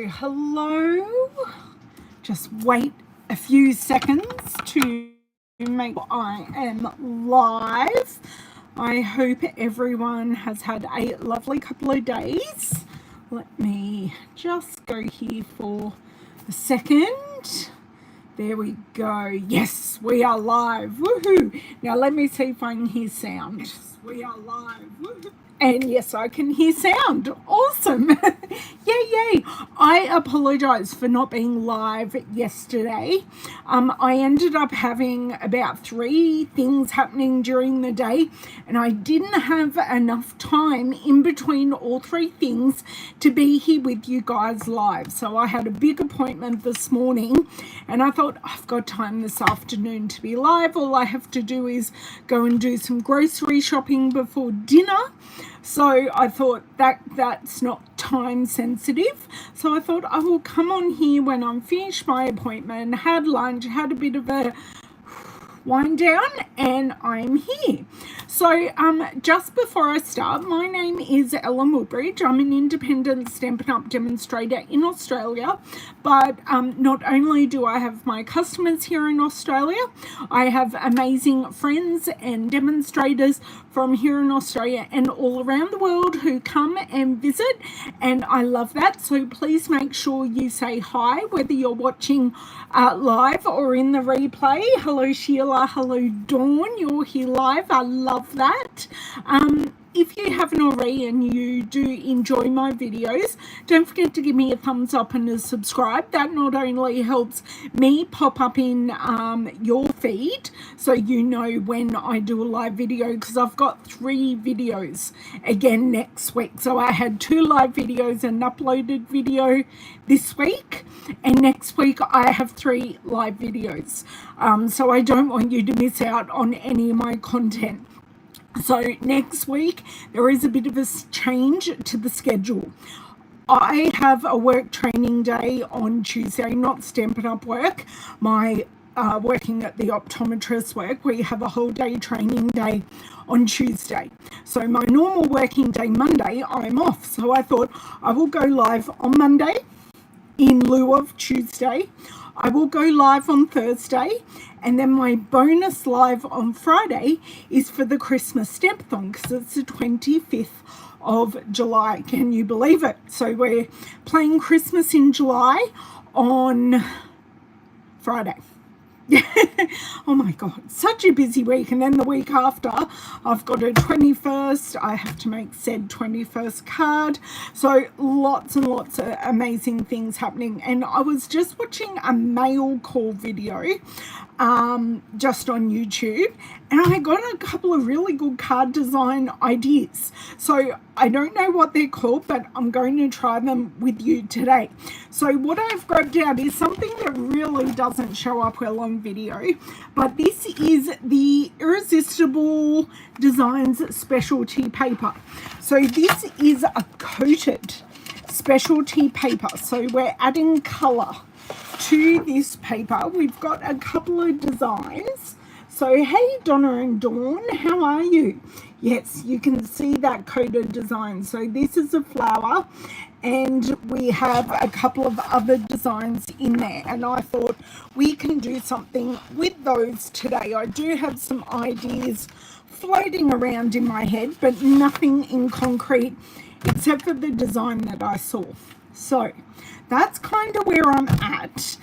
Hello. Just wait a few seconds to make sure I am live. I hope everyone has had a lovely couple of days. Let me just go here for a second. There we go. Yes, we are live. Woohoo. Now let me see if I can hear sound. Yes, we are live. Woohoo. And yes, I can hear sound. Awesome. Yay. I apologize for not being live yesterday. I ended up having about 3 things happening during the day, and I didn't have enough time in between all 3 things to be here with you guys live. So I had a big appointment this morning, and I thought I've got time this afternoon to be live. All I have to do is go and do some grocery shopping before dinner. So I thought that's not time sensitive. So I thought I will come on here when I'm finished my appointment, had lunch, had a bit of a wind down, and I'm here. So just before I start, my name is Woodbridge. I'm an independent Stampin' Up! Demonstrator in Australia, but not only do I have my customers here in Australia, I have amazing friends and demonstrators from here in Australia and all around the world who come and visit, and I love that. So please make sure you say hi, whether you're watching live or in the replay. Hello Sheila, hello Dawn, you're here live. I love that. If you haven't already and you do enjoy my videos, don't forget to give me a thumbs up and a subscribe. That not only helps me pop up in your feed so you know when I do a live video, because I've got 3 videos again next week. So I had 2 live videos and an uploaded video this week, and next week I have 3 live videos. So I don't want you to miss out on any of my content. So next week, there is a bit of a change to the schedule. I have a work training day on Tuesday, not Stampin' Up! Work. My working at the optometrist work, we have a whole day training day on Tuesday. So my normal working day, Monday, I'm off. So I thought I will go live on Monday in lieu of Tuesday. I will go live on Thursday, and then my bonus live on Friday is for the Christmas Stampathon, because it's the 25th of July. Can you believe it? So we're playing Christmas in July on Friday. Oh my god, such a busy week. And then the week after, I've got a 21st. I have to make said 21st card. So lots and lots of amazing things happening. And I was just watching a mail call video just on YouTube, and I got a couple of really good card design ideas. So I don't know what they're called, but I'm going to try them with you today. So what I've grabbed out is something that really doesn't show up well on video, but this is the Irresistible Designs Specialty paper. So this is a coated specialty paper. So we're adding color to this paper. We've got a couple of designs. So hey Donna and Dawn, how are you? Yes, you can see that coated design. So this is a flower, and we have a couple of other designs in there, and I thought we can do something with those today. I do have some ideas floating around in my head, but nothing in concrete except for the design that I saw. So that's kind of where I'm at.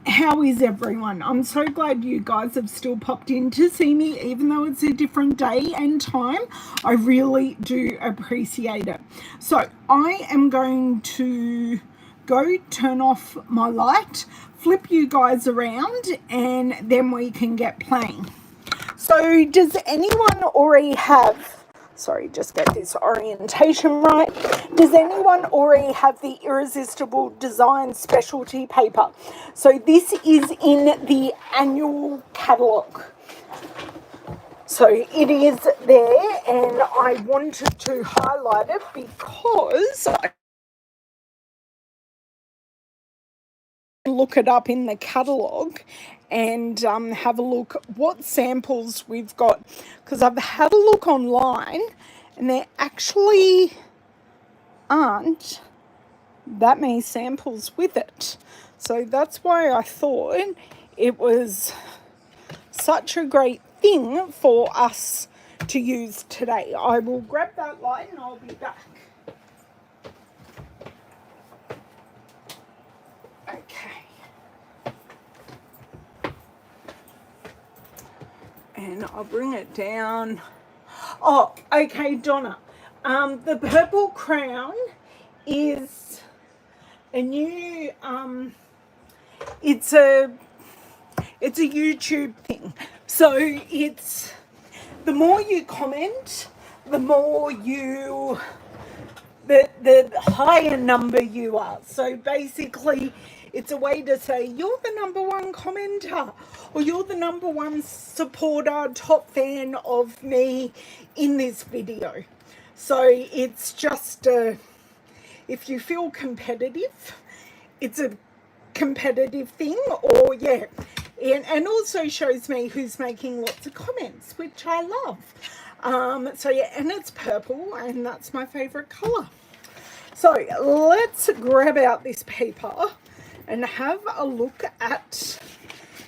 How is everyone? I'm so glad you guys have still popped in to see me, even though it's a different day and time. I really do appreciate it. So I am going to go turn off my light, flip you guys around, and then we can get playing. So does anyone already have... Sorry, just get this orientation right. Does anyone already have the Irresistible Design Specialty paper? So this is in the annual catalogue. So it is there, and I wanted to highlight it because I look it up in the catalogue and have a look what samples we've got, because I've had a look online and there actually aren't that many samples with it. So that's why I thought it was such a great thing for us to use today. I will grab that light and I'll be back. Okay. And I'll bring it down. Oh, okay, Donna. The purple crown is a new, it's a YouTube thing. So it's, the more you comment, the more you, the higher number you are. So basically, it's a way to say you're the #1 commenter, or you're the #1 supporter, top fan of me in this video. So it's just if you feel competitive, it's a competitive thing, or yeah, and also shows me who's making lots of comments, which I love. So yeah, and it's purple, and that's my favorite color. So let's grab out this paper and have a look at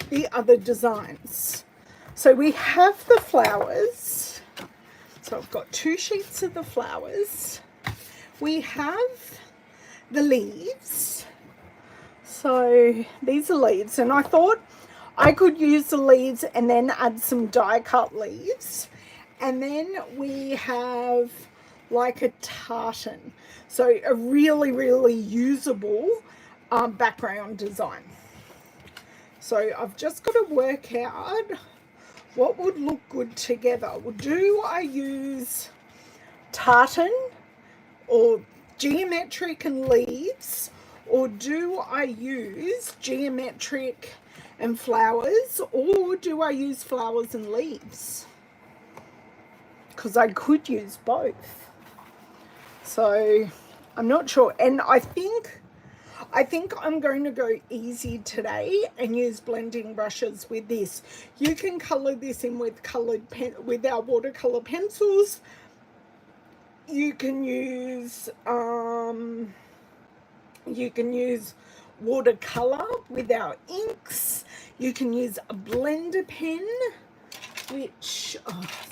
the other designs. So we have the flowers. So I've got 2 sheets of the flowers. We have the leaves. So these are leaves, and I thought I could use the leaves and then add some die cut leaves. And then we have like a tartan. So a really, really usable background design. So I've just got to work out what would look good together. Well, do I use tartan or geometric and leaves, or do I use geometric and flowers, or do I use flowers and leaves? Because I could use both. So I'm not sure, and I think I'm going to go easy today and use blending brushes with this. You can color this in with with our watercolor pencils. You can use watercolor with our inks. You can use a blender pen, which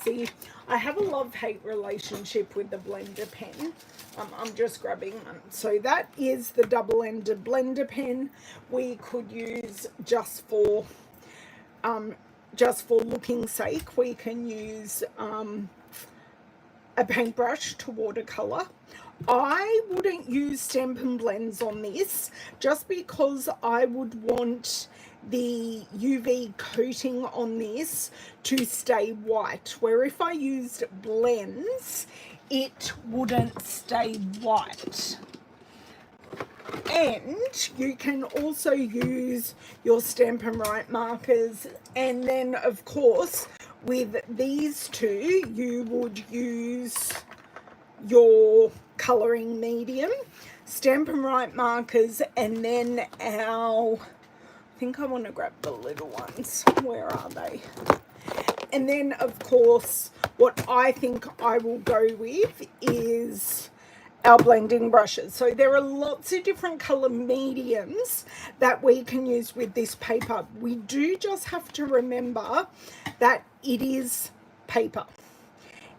see, I have a love-hate relationship with the blender pen. I'm just grabbing one. So that is the double-ended blender pen. We could use just for looking sake. We can use a paintbrush to watercolor. I wouldn't use Stampin' blends on this, just because I would want the UV coating on this to stay white, where if I used blends, it wouldn't stay white. And you can also use your Stampin' Right markers, and then of course with these two you would use your colouring medium, Stampin' Right markers, and then our, I think I want to grab the little ones. Where are they? And then of course what I think I will go with is our blending brushes. So there are lots of different color mediums that we can use with this paper. We do just have to remember that it is paper.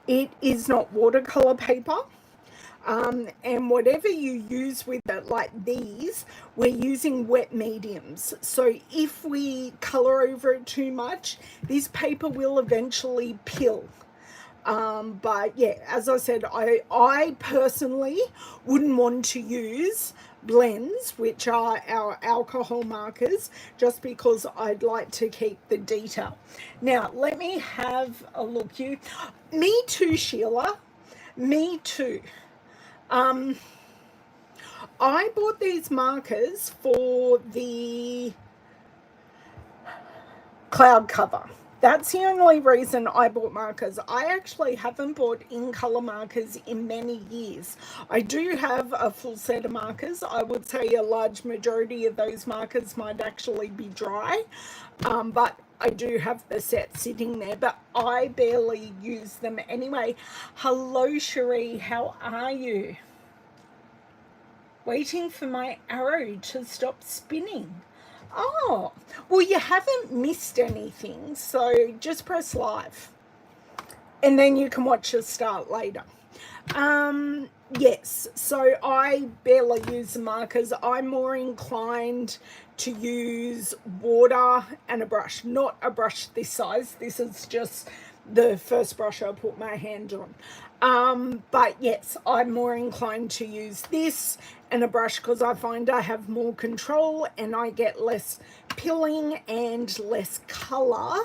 It is not watercolor paper. And whatever you use with it, like these, we're using wet mediums. So if we color over it too much, this paper will eventually peel. But yeah, as I said, I personally wouldn't want to use blends, which are our alcohol markers, just because I'd like to keep the detail. Now, let me have a look. Me too, Sheila. Me too. I bought these markers for the cloud cover. That's the only reason I bought markers. I actually haven't bought in-color markers in many years. I do have a full set of markers. I would say a large majority of those markers might actually be dry, but I do have the set sitting there, but I barely use them anyway. Hello, Cherie. How are you? Waiting for my arrow to stop spinning. Oh, well, you haven't missed anything, so just press live. And then you can watch us start later. Yes, so I barely use the markers. I'm more inclined to use water and a brush, not a brush this size. This is just the first brush I put my hand on. But yes, I'm more inclined to use this and a brush because I find I have more control and I get less pilling and less colour.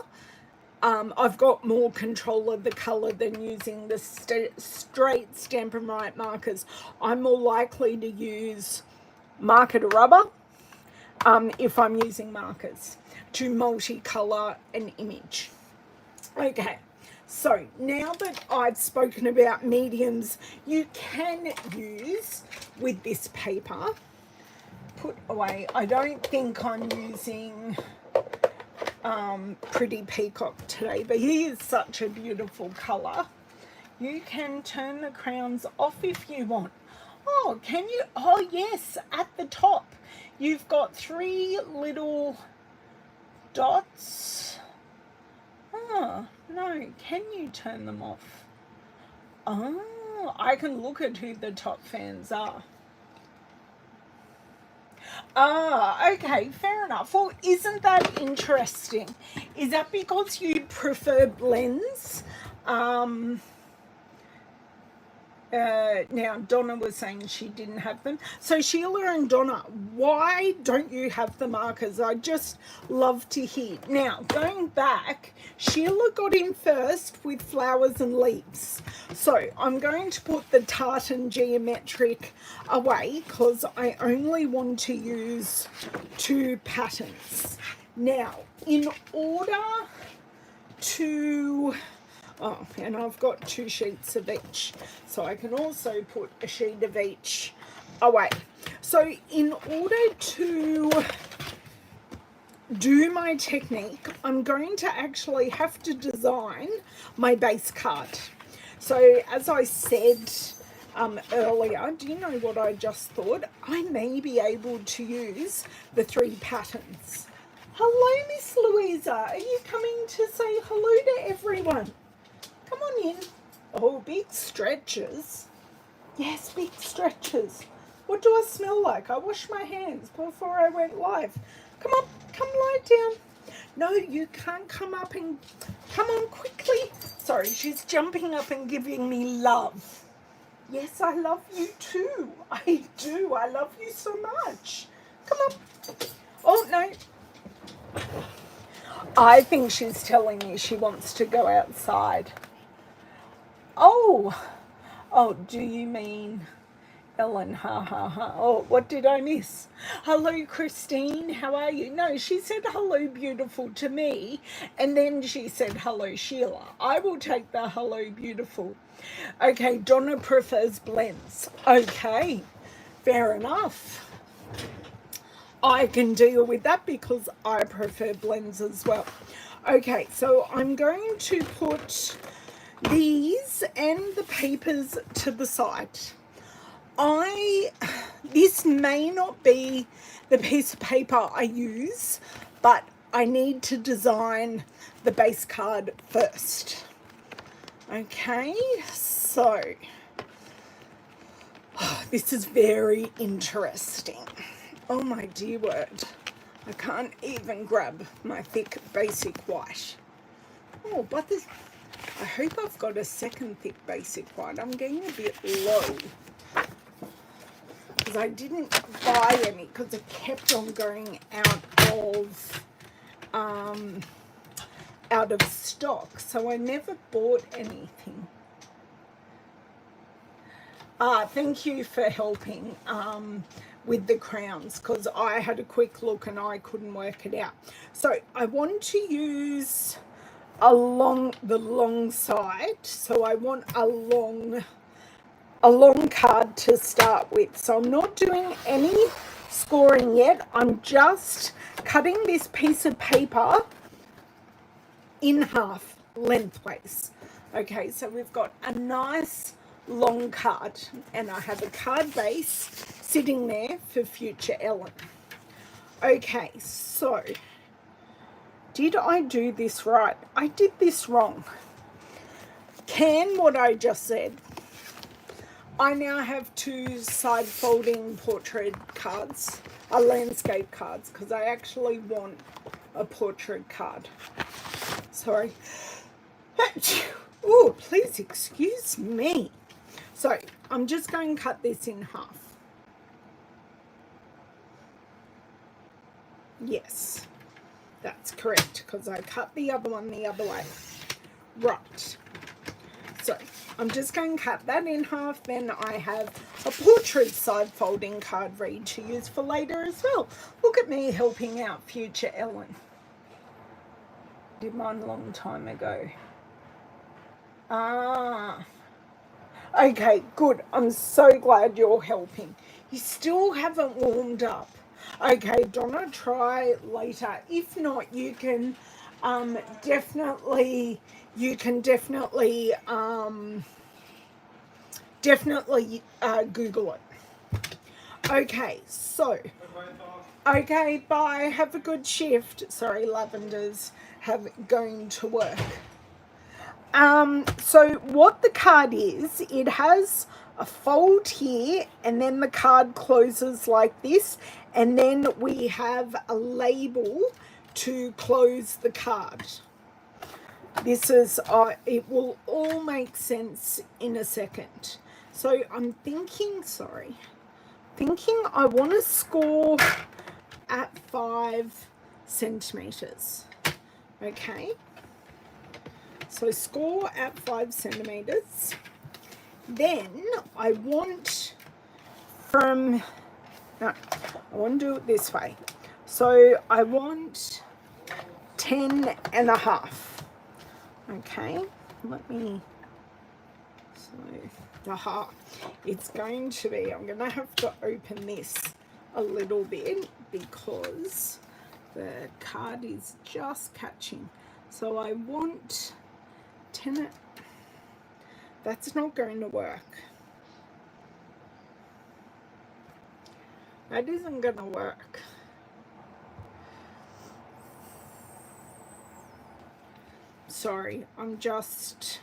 I've got more control of the colour than using the straight Stampin' Right markers. I'm more likely to use marker to rubber if I'm using markers to multicolour an image. Okay, so now that I've spoken about mediums you can use with this paper, put away. I don't think I'm using Pretty Peacock today, but he is such a beautiful colour. You can turn the crowns off if you want. Oh, can you? Oh yes, at the top you've got 3 little dots. Oh no, can you turn them off? Oh, I can look at who the top fans are. Ah, okay, fair enough. Well, isn't that interesting? Is that because you prefer blends? Now, Donna was saying she didn't have them. So, Sheila and Donna, why don't you have the markers? I'd just love to hear. Now, going back, Sheila got in first with flowers and leaves. So, I'm going to put the tartan geometric away because I only want to use 2 patterns. Now, in order to... Oh, and I've got 2 sheets of each, so I can also put a sheet of each away. So in order to do my technique, I'm going to actually have to design my base card. So as I said earlier, do you know what I just thought? I may be able to use the 3 patterns. Hello, Miss Louisa. Are you coming to say hello to everyone? Come on in. Oh, big stretches. Yes, big stretches. What do I smell like? I washed my hands before I went live. Come on, come lie down. No, you can't come up and... Come on, quickly. Sorry, she's jumping up and giving me love. Yes, I love you too. I do. I love you so much. Come on. Oh, no. I think she's telling me she wants to go outside. Oh, do you mean Ellen? Ha, ha, ha. Oh, what did I miss? Hello, Christine. How are you? No, she said hello, beautiful to me. And then she said hello, Sheila. I will take the hello, beautiful. Okay, Donna prefers blends. Okay, fair enough. I can deal with that because I prefer blends as well. Okay, so I'm going to put these and the papers to the side. This may not be the piece of paper I use, but I need to design the base card first. Okay, so this is very interesting. Oh my dear word, I can't even grab my thick basic white. Oh, but this... I hope I've got a second thick basic white. I'm getting a bit low because I didn't buy any because it kept on going out of stock. So I never bought anything. Thank you for helping with the crowns because I had a quick look and I couldn't work it out. So I want to use along the long side, so I want a long card to start with. So I'm not doing any scoring yet. I'm just cutting this piece of paper in half lengthways. Okay, so we've got a nice long card, and I have a card base sitting there for future Ellen. Okay, so did I do this right? I did this wrong. Can what I just said. I now have 2 side folding portrait cards, landscape cards, because I actually want a portrait card. Sorry. Oh, please excuse me. So I'm just going to cut this in half. Yes, that's correct, because I cut the other one the other way. Right. So I'm just going to cut that in half. Then I have a portrait side folding card read to use for later as well. Look at me helping out future Ellen. Did mine a long time ago. Okay, good. I'm so glad you're helping. You still haven't warmed up. Okay, Donna, try later. If not, you can definitely Google it. Okay, so okay, bye. Have a good shift. Sorry, Lavender's going to work. So what the card is, it has a fold here, and then the card closes like this, and then we have a label to close the card. This is, it will all make sense in a second. So I'm thinking, I want to score at 5 centimeters. Okay. So score at 5 centimeters. Then I want to do it this way. So I want 10 and a half. Okay, let me, it's going to be, I'm going to have to open this a little bit because the card is just catching. So I want 10, that's not going to work. That isn't going to work. Sorry, I'm just...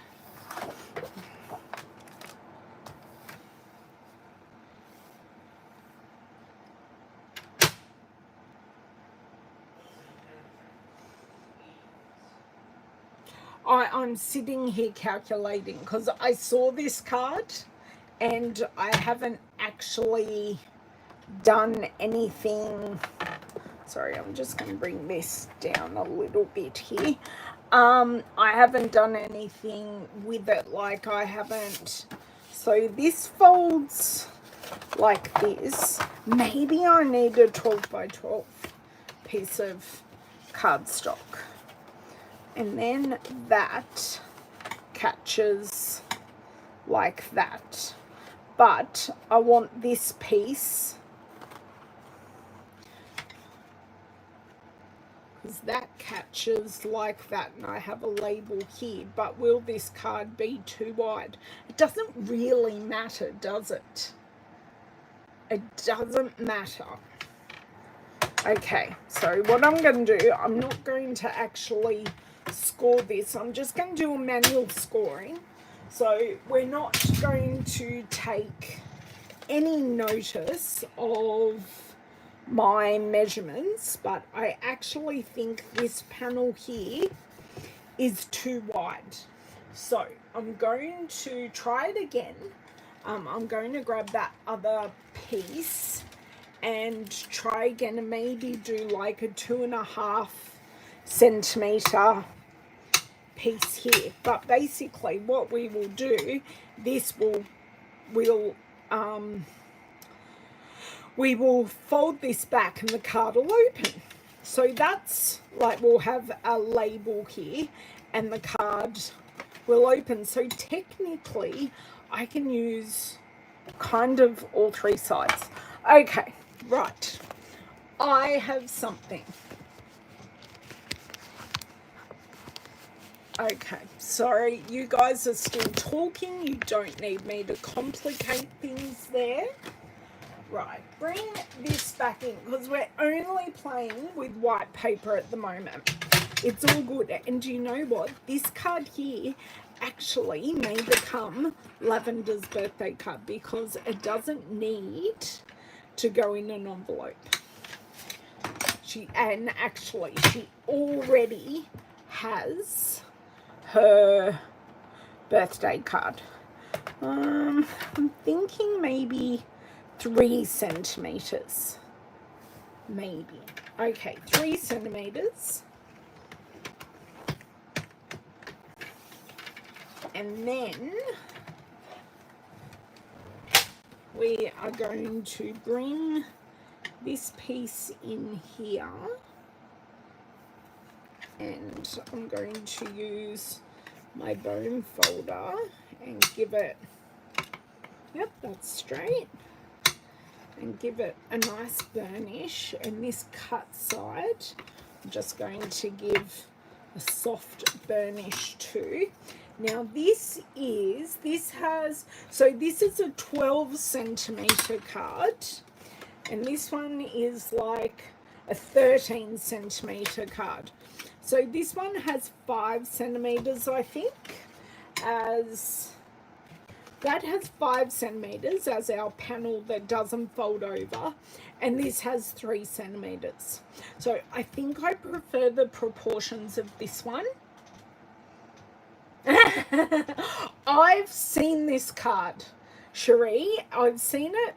I'm sitting here calculating because I saw this card and I haven't actually done anything. Sorry, I'm just going to bring this down a little bit here. I haven't done anything with it, like I haven't. So this folds like this. Maybe I need a 12 by 12 piece of cardstock. And then that catches like that. But I want this piece, because that catches like that, and I have a label here. But will this card be too wide? It doesn't really matter, does it? It doesn't matter. Okay, so what I'm going to do, I'm not going to actually score this. I'm just going to do a manual scoring. So we're not going to take any notice of my measurements, but I actually think this panel here is too wide. So I'm going to try it again. I'm going to grab that other piece and try again and maybe do like a 2.5 centimeter piece here. But basically what we will do, this we will fold this back and the card will open. So that's like, we'll have a label here and the card will open. So technically I can use kind of all 3 sides. Okay, right. I have something. Okay, sorry, you guys are still talking. You don't need me to complicate things there. Right, bring this back in because we're only playing with white paper at the moment. It's all good. And do you know what? This card here actually may become Lavender's birthday card because it doesn't need to go in an envelope. She already has her birthday card. I'm thinking maybe 3 centimeters. Maybe. Okay, 3 centimeters. And then we are going to bring this piece in here. And I'm going to use my bone folder and give it, yep, that's straight, and give it a nice burnish. And this cut side, I'm just going to give a soft burnish too. Now this is a 12 centimeter card, and this one is like a 13 centimeter card. So this one has 5 centimeters, I think, as that has 5 centimeters as our panel that doesn't fold over, and this has 3 centimeters. So I think I prefer the proportions of this one. I've seen this card, Cherie. I've seen it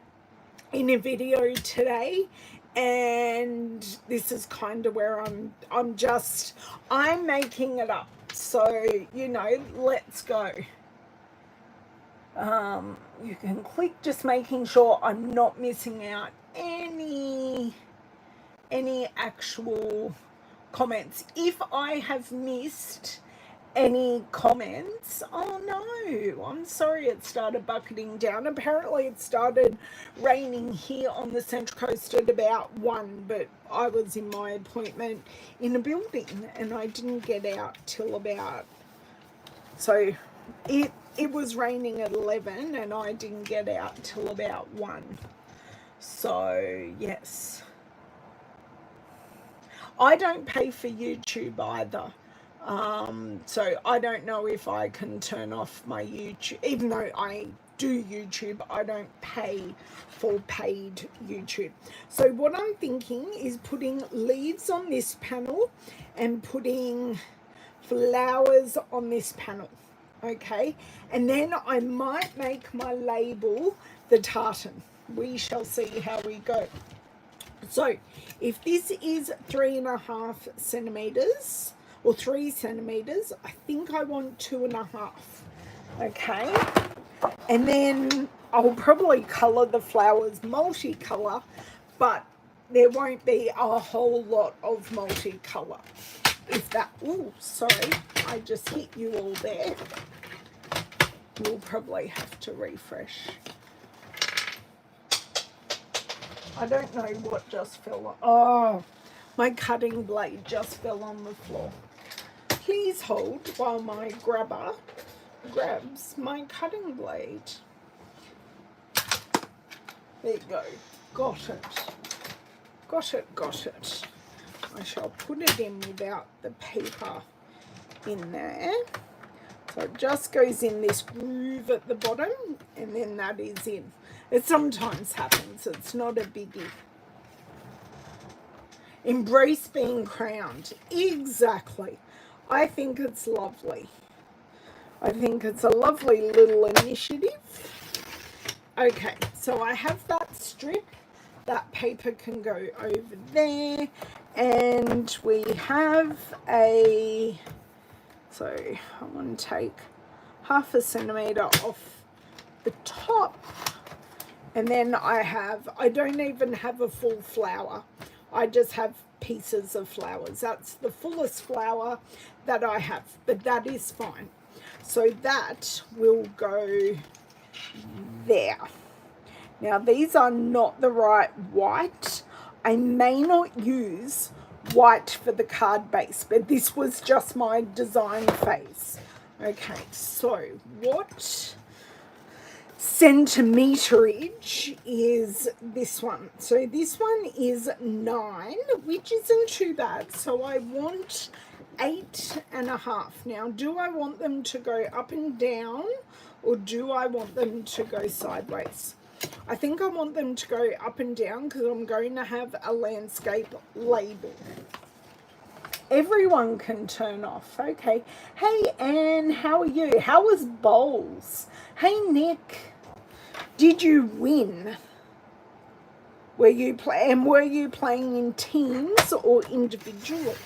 in a video today, and this is kind of where I'm making it up. So, you know, let's go. You can click, just making sure I'm not missing out any actual comments. If I have missed any comments, oh no, I'm sorry, it started bucketing down. Apparently it started raining here on the Central Coast at about 1, but I was in my appointment in a building and I didn't get out till about, so it was raining at 11 and I didn't get out till about 1. So yes, I don't pay for YouTube either. So I don't know if I can turn off my YouTube, even though I do YouTube, I don't pay for paid YouTube. So what I'm thinking is putting leaves on this panel and putting flowers on this panel, okay? And then I might make my label the tartan. We shall see how we go. So if this is 3.5 centimeters, or 3 centimeters, I think I want 2.5, okay? And then I'll probably color the flowers multicolor, but there won't be a whole lot of multicolor. If that, oh, sorry, I just hit you all there. You'll probably have to refresh. I don't know what just fell on. Oh, my cutting blade just fell on the floor. Please hold while my grabber grabs my cutting blade. There you go. Got it. Got it, got it. I shall put it in without the paper in there. So it just goes in this groove at the bottom, and then that is in. It sometimes happens. It's not a biggie. Embrace being crowned. Exactly. I think it's lovely. I think it's a lovely little initiative. Okay, so I have that strip. That paper can go over there. And we have a, so I want to take 0.5 centimeter off the top. And then I don't even have a full flower. I just have pieces of flowers. That's the fullest flower that I have, but that is fine. So that will go there. Now these are not the right white. I may not use white for the card base, but this was just my design phase. Okay, so what centimeterage is this one? So this one is 9, which isn't too bad. So I want 8.5. Now, do I want them to go up and down, or do I want them to go sideways? I think I want them to go up and down because I'm going to have a landscape label. Everyone can turn off. Okay. Hey, Anne, how are you? How was bowls? Hey, Nick, did you win? Were you playing in teams or individually?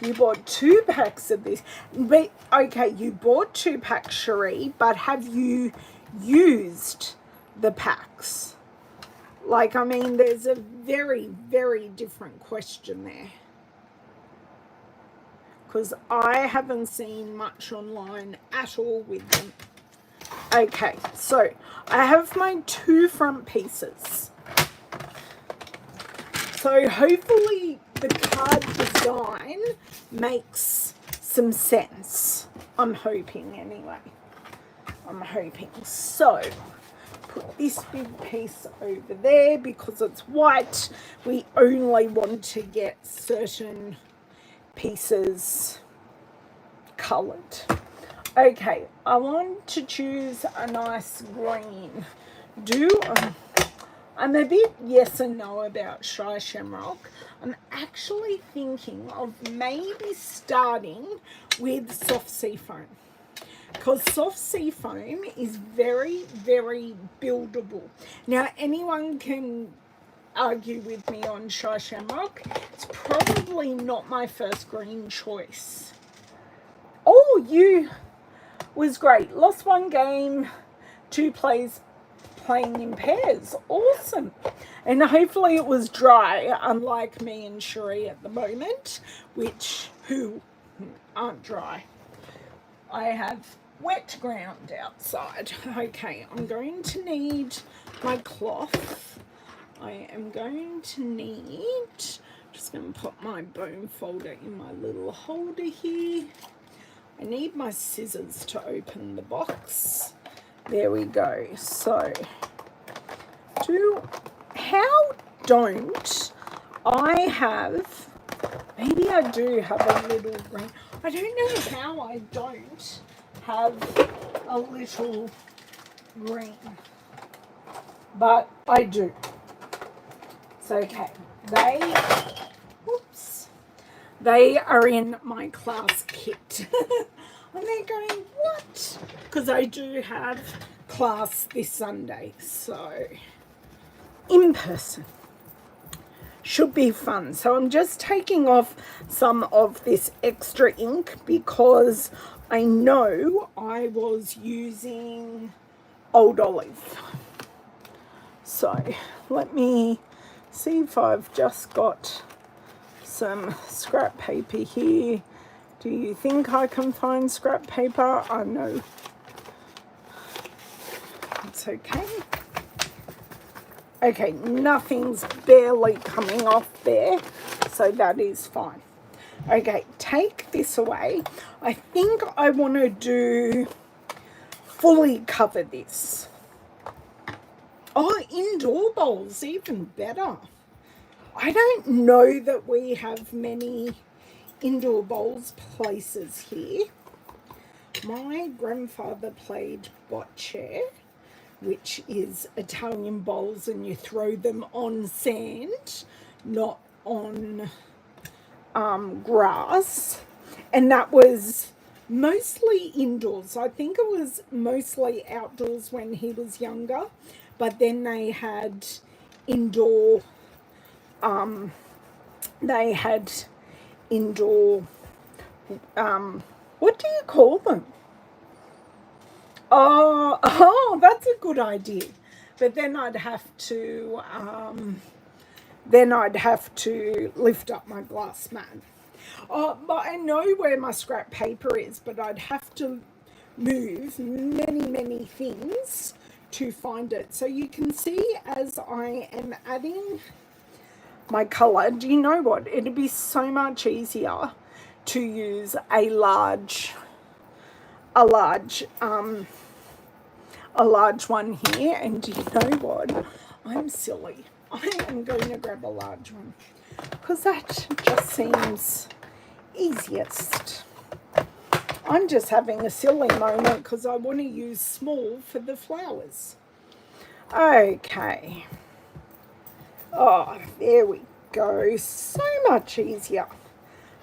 You bought 2 packs of this. But, okay, you bought 2 packs, Cherie, but have you used the packs? Like, I mean, there's a very, very different question there. Because I haven't seen much online at all with them. Okay, so I have my 2 front pieces. So hopefully the card design makes some sense. I'm hoping anyway. I'm hoping. So put this big piece over there because it's white. We only want to get certain pieces coloured. Okay, I want to choose a nice green. I'm a bit yes and no about Shy Shamrock. I'm actually thinking of maybe starting with soft sea foam, because soft sea foam is very, very buildable. Now, anyone can argue with me on Shy Shamrock. It's probably not my first green choice. Oh, you was great. Lost 1 game, 2 plays playing in pairs. Awesome. And hopefully it was dry, unlike me and Cherie at the moment, who aren't dry. I have wet ground outside. Okay, I'm going to need my cloth. I am going to need, just going to put my bone folder in my little holder here. I need my scissors to open the box. There we go. So, how don't I have, maybe I do have a little green. I don't know how I don't have a little green, but I do. It's okay. They are in my class kit. And they're going, what? Because I do have class this Sunday, so in person. Should be fun. So I'm just taking off some of this extra ink because I know I was using Old Olive. So let me see if I've just got some scrap paper here. Do you think I can find scrap paper? I know. It's okay. Okay, nothing's barely coming off there, so that is fine. Okay, take this away. I think I want to fully cover this. Oh, indoor bowls, even better. I don't know that we have many indoor bowls places here. My grandfather played bocce, which is Italian bowls, and you throw them on sand, not on grass, and that was mostly indoors. I think it was mostly outdoors when he was younger, but then they had indoor what do you call them? Oh, that's a good idea. But then I'd have to lift up my glass mat. Oh, but I know where my scrap paper is, but I'd have to move many, many things to find it. So you can see as I am adding my color, do you know what? It'd be so much easier to use a large one here. And do you know what? I'm silly. I am going to grab a large one because that just seems easiest. I'm just having a silly moment because I want to use small for the flowers. Okay. Oh, there we go. So much easier.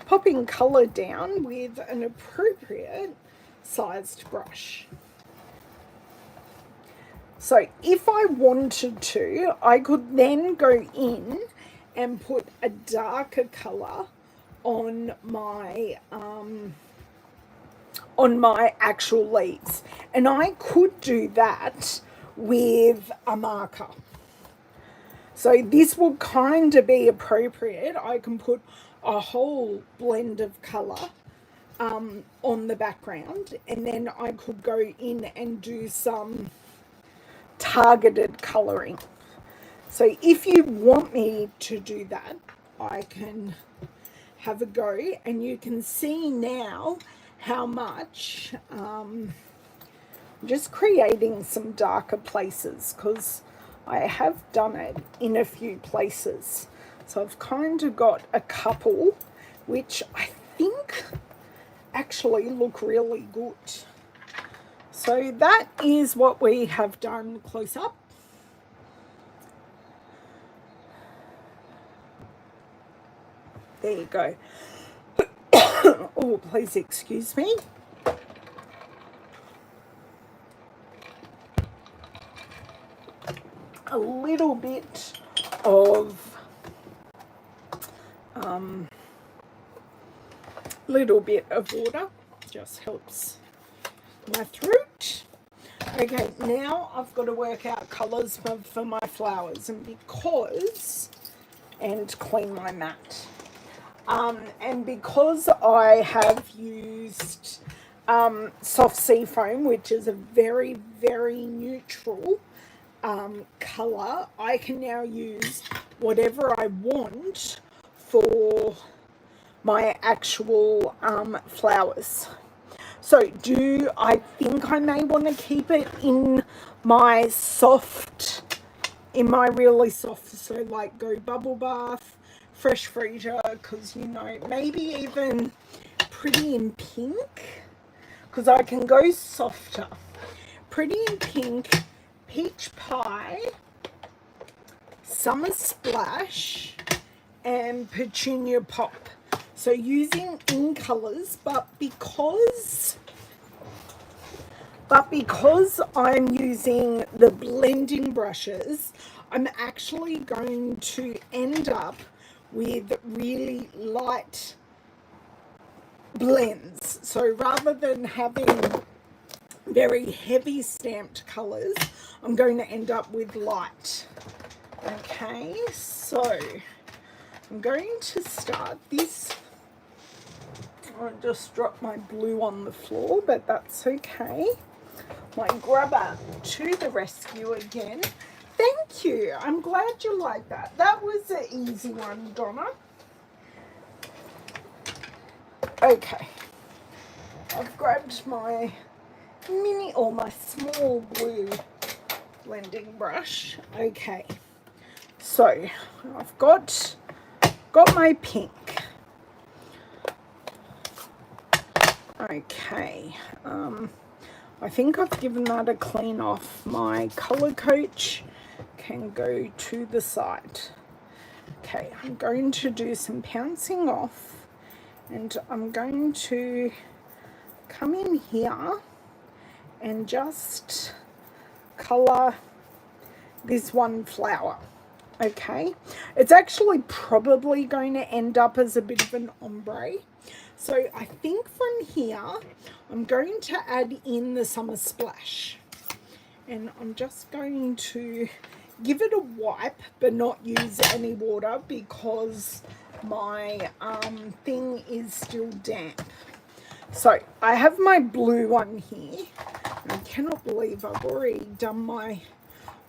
Popping colour down with an appropriate sized brush. So if I wanted to, I could then go in and put a darker colour on my actual leaves, and I could do that with a marker. So this will kind of be appropriate. I can put a whole blend of colour on the background, and then I could go in and do some targeted colouring. So if you want me to do that, I can have a go, and you can see now how much I'm just creating some darker places, because I have done it in a few places. So I've kind of got a couple which I think actually look really good. So that is what we have done close up. There you go. Oh, please excuse me. A little bit of water just helps my throat. Okay, now I've got to work out colours for my flowers, and clean my mat. And because I have used soft sea foam, which is a very, very neutral colour, I can now use whatever I want for my actual flowers. So I think I may want to keep it in my really soft, so like go bubble bath, fresh freezer, because maybe even pretty in pink, because I can go softer. Pretty in pink, peach pie, summer splash, and petunia pop. So using in colours, but because I'm using the blending brushes, I'm actually going to end up with really light blends. So rather than having very heavy stamped colours, I'm going to end up with light. Okay, so I'm going to start this. I just dropped my blue on the floor, but that's okay. My grubber to the rescue again. Thank you. I'm glad you like that. That was an easy one, Donna. Okay. I've grabbed my my small blue blending brush. Okay. So I've got my pink. Okay. I think I've given that a clean off. My colour coach can go to the side. Okay, I'm going to do some pouncing off, and I'm going to come in here and just colour this one flower. Okay, it's actually probably going to end up as a bit of an ombre. So I think from here, I'm going to add in the summer splash. And I'm just going to give it a wipe, but not use any water because my thing is still damp. So I have my blue one here. I cannot believe I've already done my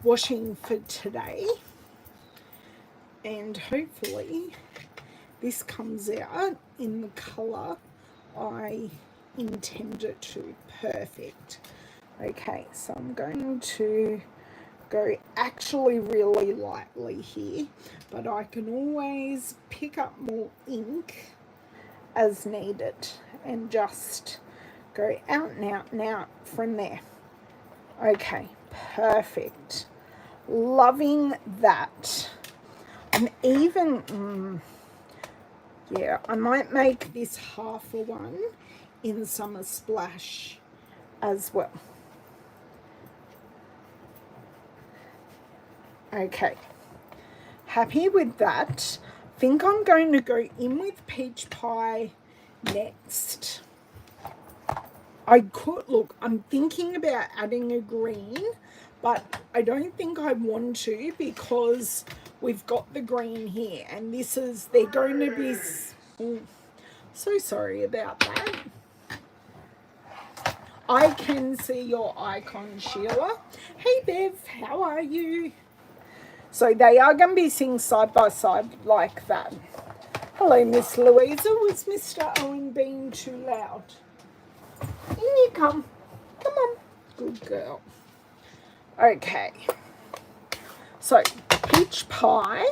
washing for today. and hopefully this comes out in the colour I intend it to. Perfect. Okay, so I'm going to go actually really lightly here, but I can always pick up more ink as needed and just go out and out and out from there. Okay, perfect. Loving that. I'm even, yeah, I might make this half a one in Summer Splash as well. Okay, happy with that. Think I'm going to go in with Peach Pie next. I could, look, I'm thinking about adding a green, but I don't think I want to because we've got the green here, and this is, they're going to be, oh, so sorry about that. I can see your icon, Sheila. Hey Bev, how are you? So they are going to be sitting side by side like that. Hello, Miss Louisa. Was Mr. Owen being too loud? In you come. Come on. Good girl. Okay. So, Peach Pie,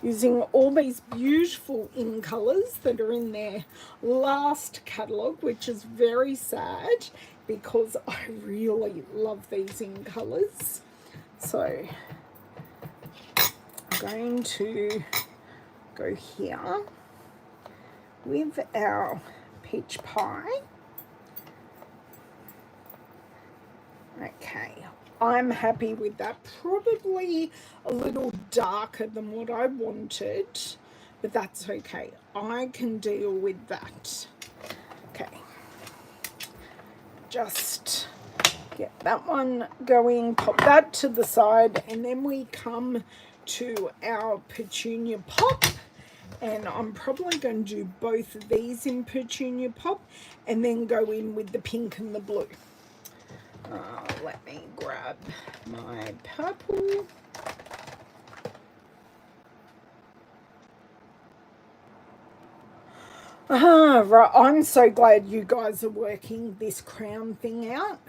using all these beautiful in colours that are in their last catalogue, which is very sad because I really love these in colours. So, I'm going to go here with our Peach Pie. Okay, I'm happy with that. Probably a little darker than what I wanted, but that's okay. I can deal with that. Okay, just get that one going, pop that to the side, and then we come to our Petunia Pop. And I'm probably going to do both of these in Petunia Pop and then go in with the pink and the blue. Let me grab my purple. Right, I'm so glad you guys are working this crown thing out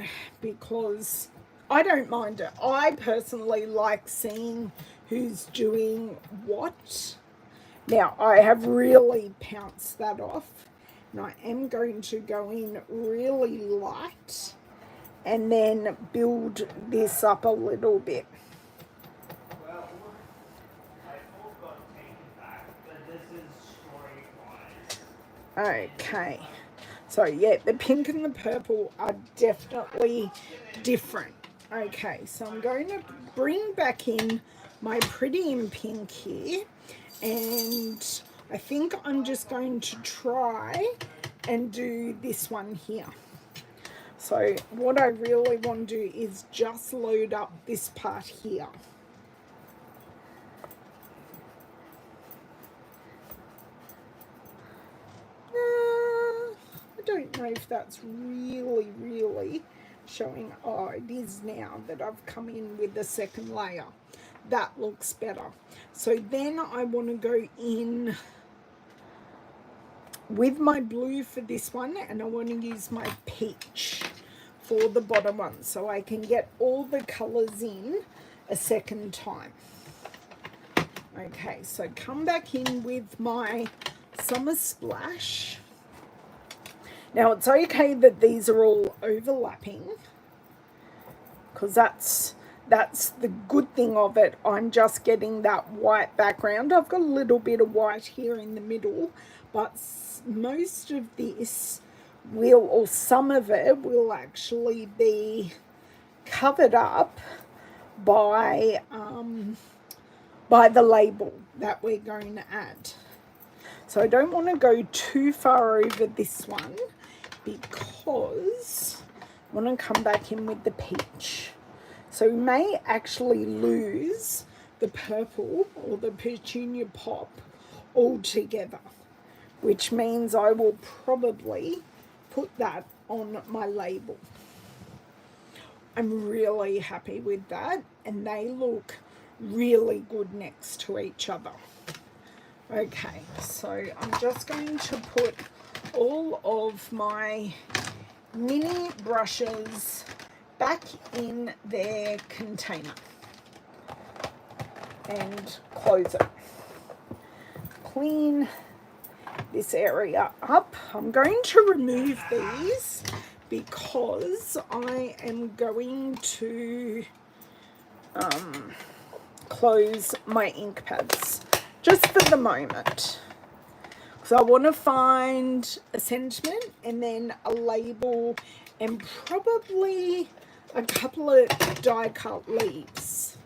because I don't mind it. I personally like seeing who's doing what. Now, I have really pounced that off, and I am going to go in really light and then build this up a little bit. Okay, so yeah, the pink and the purple are definitely different. Okay, so I'm going to bring back in my Pretty in Pink here, and I think I'm just going to try and do this one here. So what I really want to do is just load up this part here. I don't know if that's really showing. Oh, it is now that I've come in with the second layer. That looks better. So then I want to go in with my blue for this one, and I want to use my peach for the bottom one so I can get all the colours in a second time. Okay, so come back in with my Summer Splash. Now it's okay that these are all overlapping because that's the good thing of it. I'm just getting that white background. I've got a little bit of white here in the middle, but most of this will, or some of it will actually be covered up by the label that we're going to add. So I don't want to go too far over this one because I want to come back in with the peach. So we may actually lose the purple or the Petunia Pop altogether, which means I will probably put that on my label. I'm really happy with that, and they look really good next to each other. Okay, so I'm just going to put all of my mini brushes back in their container and close it. Clean this area up. I'm going to remove these because I am going to close my ink pads just for the moment. So I want to find a sentiment and then a label and probably a couple of die cut leaves.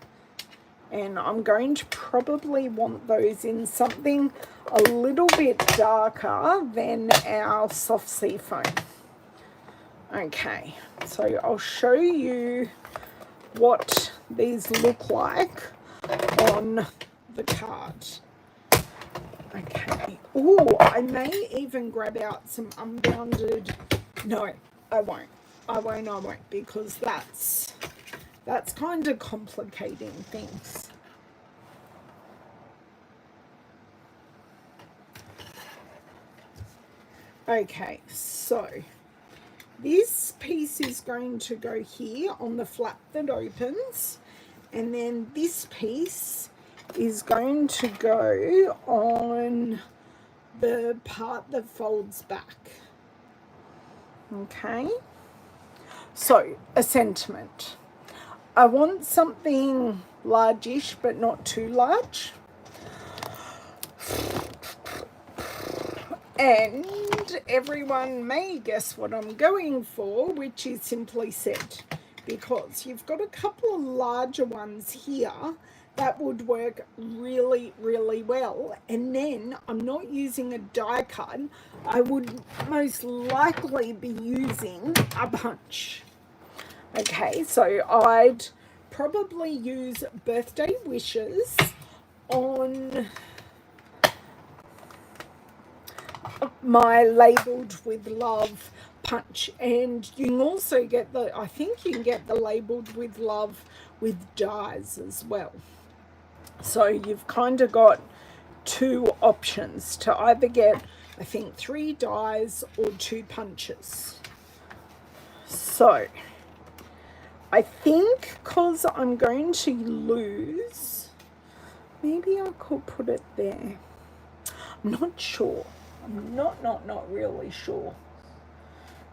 And I'm going to probably want those in something a little bit darker than our soft sea foam. Okay, so I'll show you what these look like on the card. Okay. Oh, I may even grab out some unbounded. No, I won't. I won't, because that's kind of complicating things. Okay, so this piece is going to go here on the flap that opens, and then this piece is going to go on the part that folds back. Okay, so a sentiment. I want something largish but not too large. And everyone may guess what I'm going for, which is Simply Said, because you've got a couple of larger ones here that would work really, really well. And then I'm not using a die cut. I would most likely be using a punch. Okay, so I'd probably use Birthday Wishes on my Labeled with Love punch, and you can also get the, I think you can get the Labeled with Love with dies as well. So you've kind of got two options to either get, I think, 3 dies or 2 punches. So I think because I'm going to lose, maybe I could put it there. I'm not sure. I'm not really sure.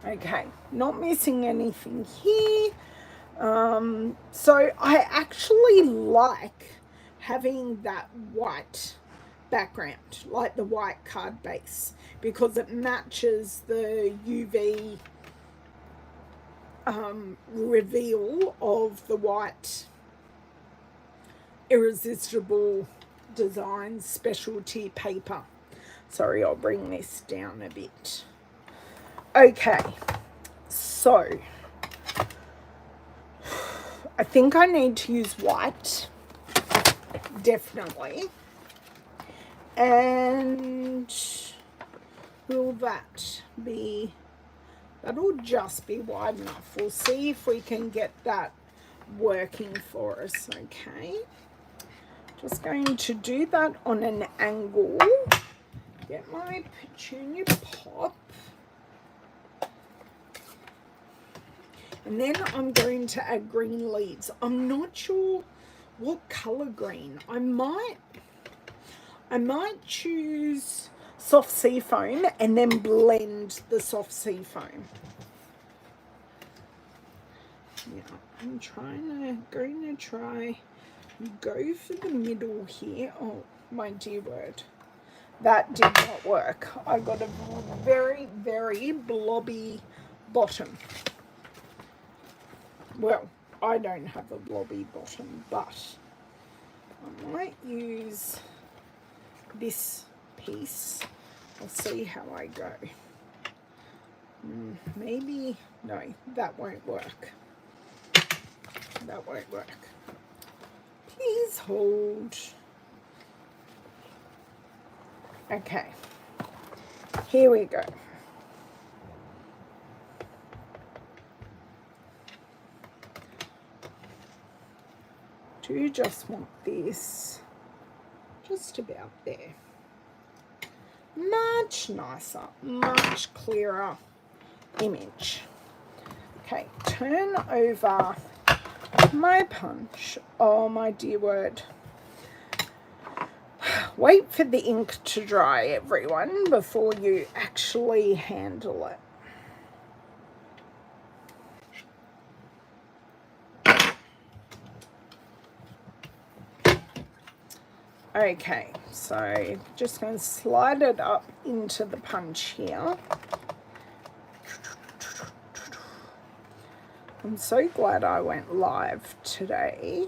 Okay, not missing anything here. So I actually like having that white background, like the white card base, because it matches the UV reveal of the white Irresistible Designs Specialty paper. Sorry, I'll bring this down a bit. Okay, so I think I need to use white, definitely. And will that be, that'll just be wide enough. We'll see if we can get that working for us. Okay, just going to do that on an angle. Get my petunia pop. And then I'm going to add green leaves. I'm not sure what color green. I might choose soft sea foam and then blend the soft sea foam. Yeah, I'm going to try go for the middle here. Oh, my dear word. That did not work. I got a very, very blobby bottom. Well, I don't have a blobby bottom, but I might use this piece. I'll see how I go. Maybe, no, that won't work. That won't work. Please hold. Okay, here we go. do just want this just about there. Much nicer, much clearer image. Okay, turn over my punch. Oh my dear word. Wait for the ink to dry, everyone, before you actually handle it. Okay, so just going to slide it up into the punch here. I'm so glad I went live today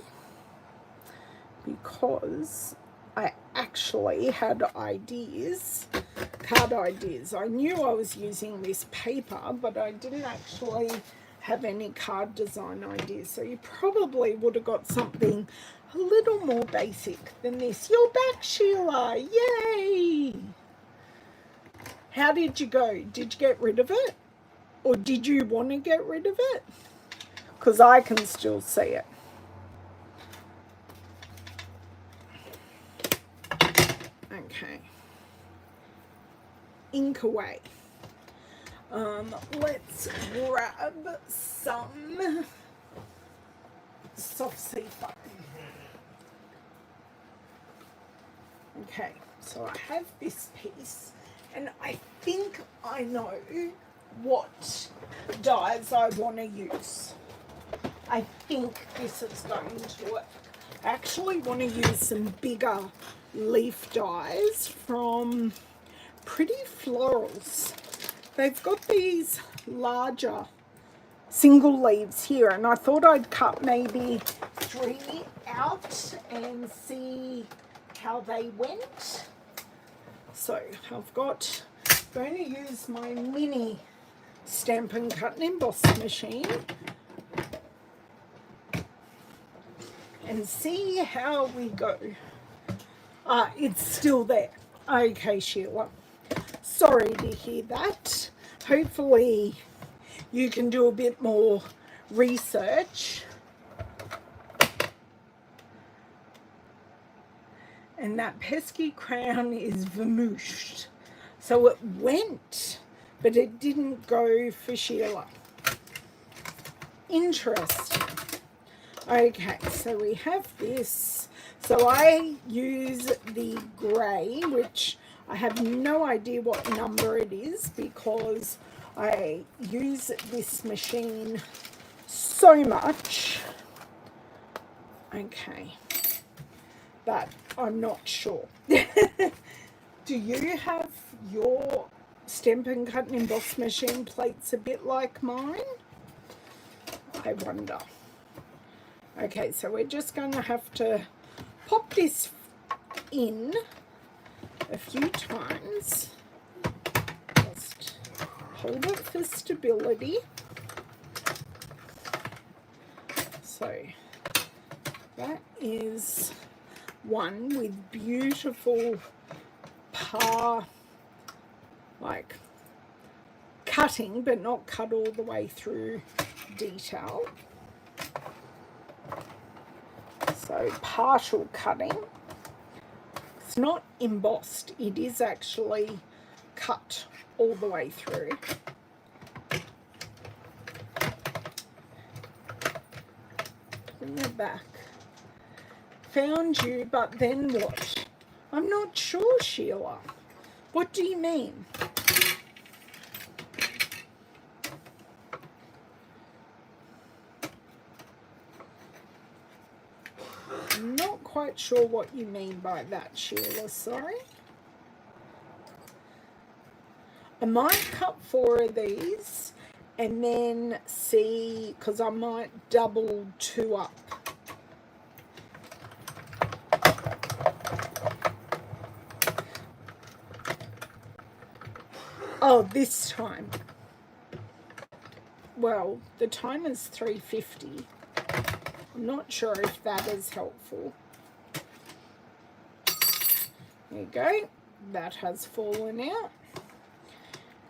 because I actually had ideas, card ideas. I knew I was using this paper, but I didn't actually have any card design ideas. So you probably would have got something a little more basic than this. You're back, Sheila. Yay! How did you go? Did you get rid of it? Or did you want to get rid of it? Because I can still see it. Okay. Ink away. Let's grab some soft sea foam. Okay, so I have this piece, and I think I know what dies I want to use. I think this is going to work. I actually want to use some bigger leaf dies from Pretty Florals. They've got these larger single leaves here, and I thought I'd cut maybe 3 out and see how they went. So I'm going to use my mini Stampin' Cut and Emboss machine and see how we go. It's still there. Okay, Sheila. Sorry to hear that. Hopefully you can do a bit more research. And that pesky crown is vermooshed. So it went, but it didn't go for Sheila. Interesting. Okay, so we have this. So I use the grey, which I have no idea what number it is because I use this machine so much. Okay, but I'm not sure. Do you have your Stampin' Cut and Emboss machine plates a bit like mine? I wonder. Okay, so we're just going to have to pop this in a few times. Just hold it for stability. So that is one with beautiful like cutting, but not cut all the way through detail. So partial cutting. It's not embossed, it is actually cut all the way through. Bring it back. Found you, but then what? I'm not sure, Sheila. What do you mean? I'm not quite sure what you mean by that, Sheila, sorry. I might cut 4 of these and then see, because I might double 2 up. Oh, this time. Well, the time is 3:50. I'm not sure if that is helpful. There you go. That has fallen out.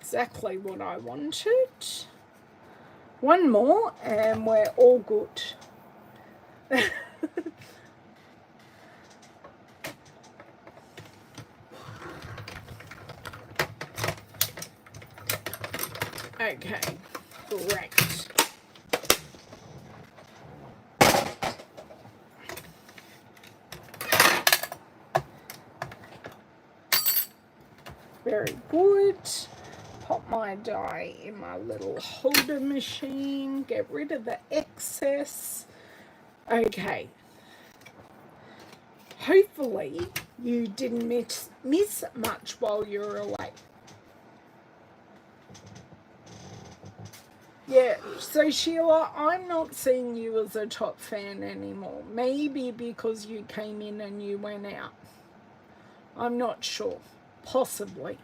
Exactly what I wanted. One more and we're all good. Okay, great. Very good. Pop my die in my little holder machine. Get rid of the excess. Okay. Hopefully you didn't miss much while you're away. Yeah, so Sheila, I'm not seeing you as a top fan anymore. Maybe because you came in and you went out. I'm not sure. Possibly.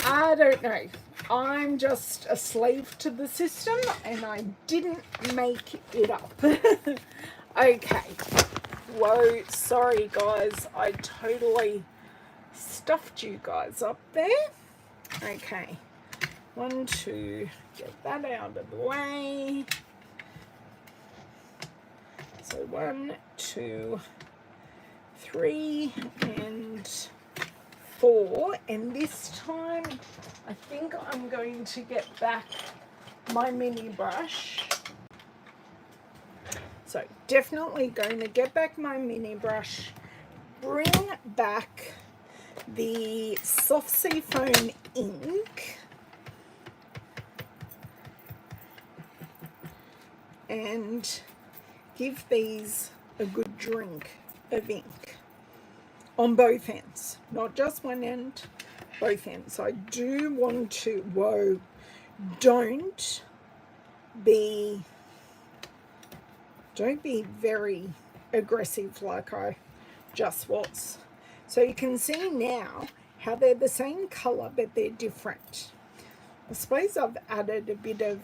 I don't know. I'm just a slave to the system and I didn't make it up. Okay. Whoa, sorry guys. I totally stuffed you guys up there. Okay. 1, 2, get that out of the way. So 1, 2, 3, and 4. And this time, I think I'm going to get back my mini brush. So definitely going to get back my mini brush, bring back the soft seafoam ink, and give these a good drink of ink on both ends, not just one end, both ends. I do want to, whoa, don't be very aggressive like I just was. So you can see now how they're the same color but they're different. I suppose I've added a bit of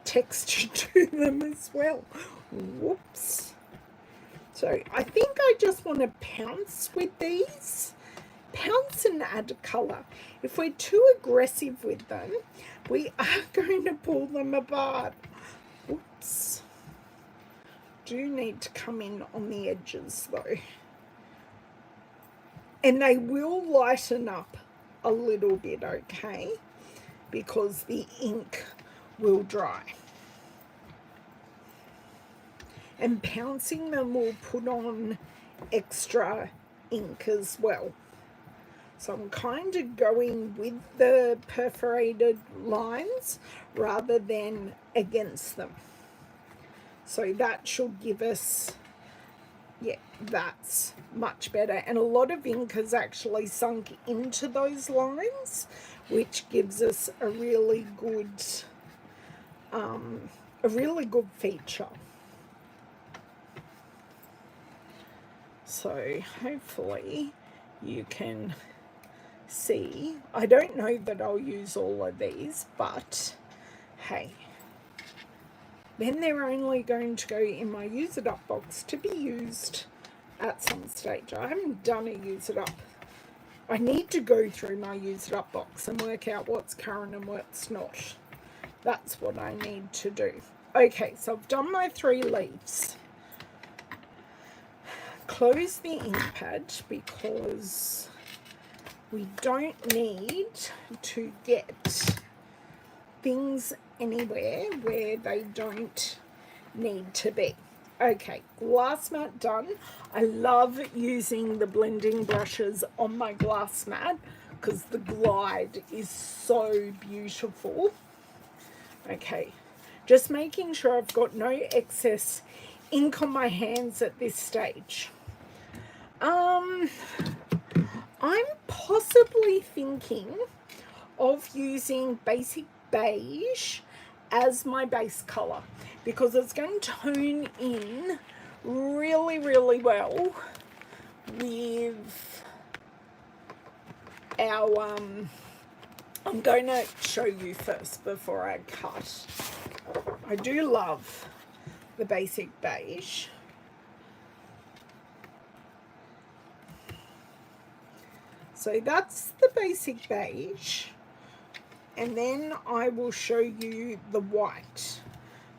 texture to them as well. Whoops. So I think I just want to pounce with these. Pounce and add colour. If we're too aggressive with them, we are going to pull them apart. Whoops. Do need to come in on the edges though. And they will lighten up a little bit, okay? Because the ink will dry. And pouncing them will put on extra ink as well. So I'm kind of going with the perforated lines rather than against them. So that should give us, yeah, that's much better. And a lot of ink has actually sunk into those lines, which gives us a really good feature. So hopefully you can see. I don't know that I'll use all of these, but hey, then they're only going to go in my use it up box to be used at some stage. I haven't done a use it up. I need to go through my use it up box and work out what's current and what's not. That's what I need to do. Okay, so I've done my 3 leaves. Close the ink pad because we don't need to get things anywhere where they don't need to be. Okay, glass mat done. I love using the blending brushes on my glass mat because the glide is so beautiful. Okay, just making sure I've got no excess ink on my hands at this stage. I'm possibly thinking of using basic beige as my base color because it's going to tone in really, really well with our I'm going to show you first before I cut. I do love the basic beige. So that's the basic beige. And then I will show you the white.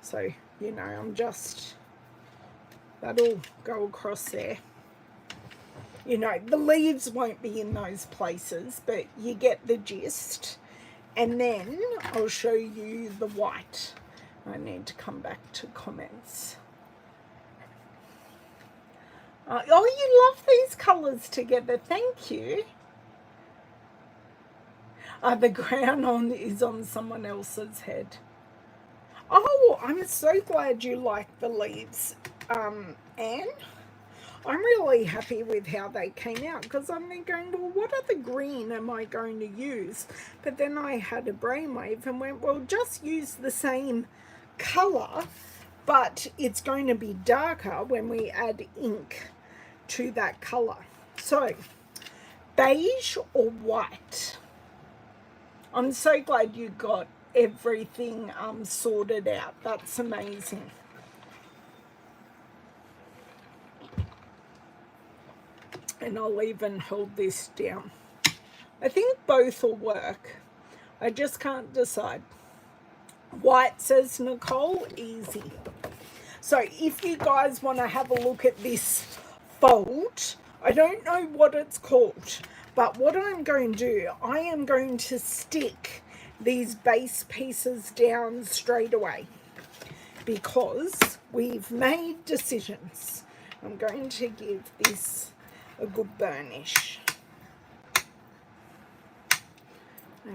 So, you know, I'm just, that'll go across there. You know, the leaves won't be in those places, but you get the gist. And then I'll show you the white. I need to come back to comments. Oh, you love these colours together. Thank you. The crown is on someone else's head. Oh, I'm so glad you like the leaves, Anne. I'm really happy with how they came out, because I'm going, well, what other green am I going to use? But then I had a brainwave and went, well, just use the same colour, but it's going to be darker when we add ink to that colour. So, beige or white? I'm so glad you got everything sorted out. That's amazing. And I'll even hold this down. I think both will work. I just can't decide. White, says Nicole, easy. So if you guys want to have a look at this fold, I don't know what it's called, but what I'm going to do, I am going to stick these base pieces down straight away, because we've made decisions. I'm going to give this a good burnish.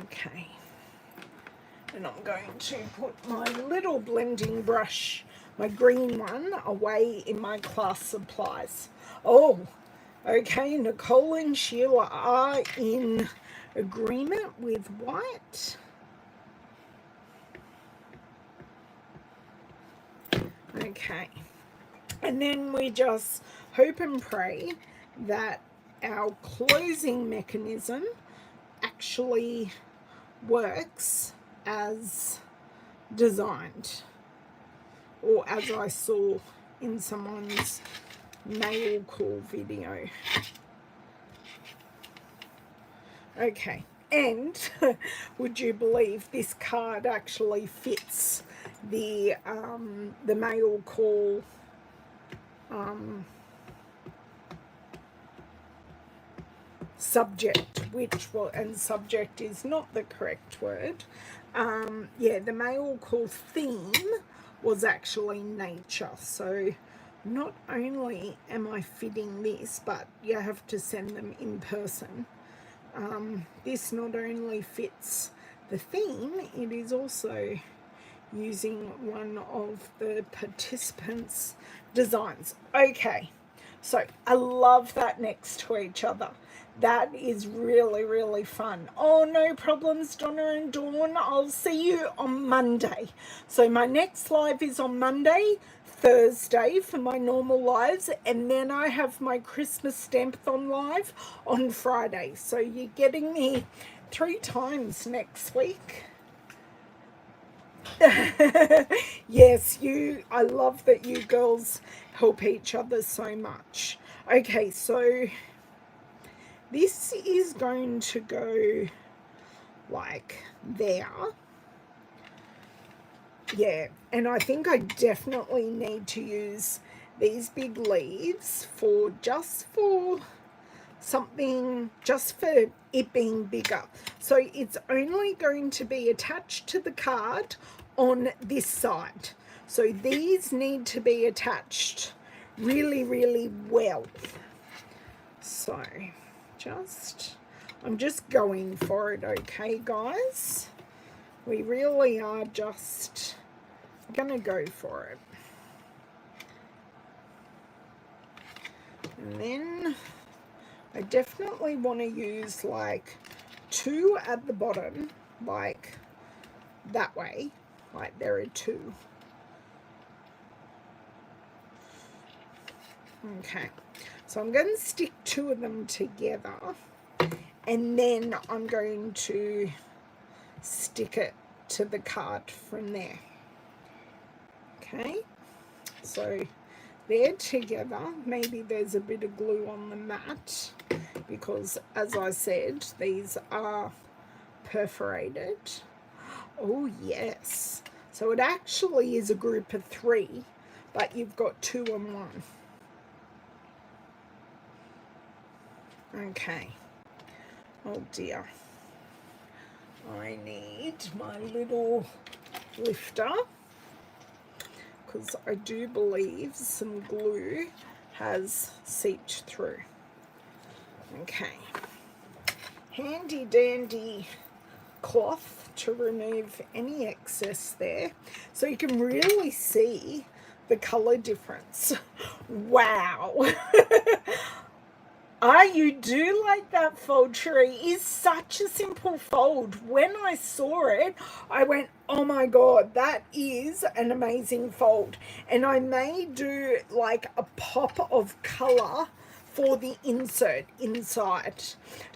Okay. And I'm going to put my little blending brush, my green one, away in my class supplies. Oh, okay, Nicole and Sheila are in agreement with white. Okay. And then we just hope and pray that our closing mechanism actually works as designed, or as I saw in someone's nail call video. Okay, and would you believe this card actually fits the mail call subject, and subject is not the correct word. Yeah, the mail call theme was actually nature. So not only am I fitting this, but you have to send them in person. This not only fits the theme, it is also using one of the participants' designs. Okay, so I love that next to each other. That is really, really fun. Oh, no problems, Donna and Dawn. I'll see you on Monday. So my next live is on Monday, Thursday for my normal lives, and then I have my Christmas Stampathon live on Friday. So you're getting me 3 times next week. Yes, I love that you girls help each other so much. Okay, so this is going to go like there. Yeah, and I think I definitely need to use these big leaves for something, just for it being bigger. So it's only going to be attached to the card on this side. So these need to be attached really, really well. So I'm just going for it, okay, guys? We really are just gonna go for it. And then I definitely want to use like 2 at the bottom, like that way, like there are 2. Okay, so I'm going to stick 2 of them together, and then I'm going to stick it to the card from there. Okay, so they're together. Maybe there's a bit of glue on the mat, because as I said, these are perforated. Oh yes, so it actually is a group of 3, but you've got 2 and 1. Okay. Oh dear. I need my little lifter, because I do believe some glue has seeped through. Okay, handy dandy cloth to remove any excess there, so you can really see the color difference. Wow. You do like that fold, Tree. Is such a simple fold. When I saw it, I went, oh my god, that is an amazing fold. And I may do like a pop of color for the insert inside,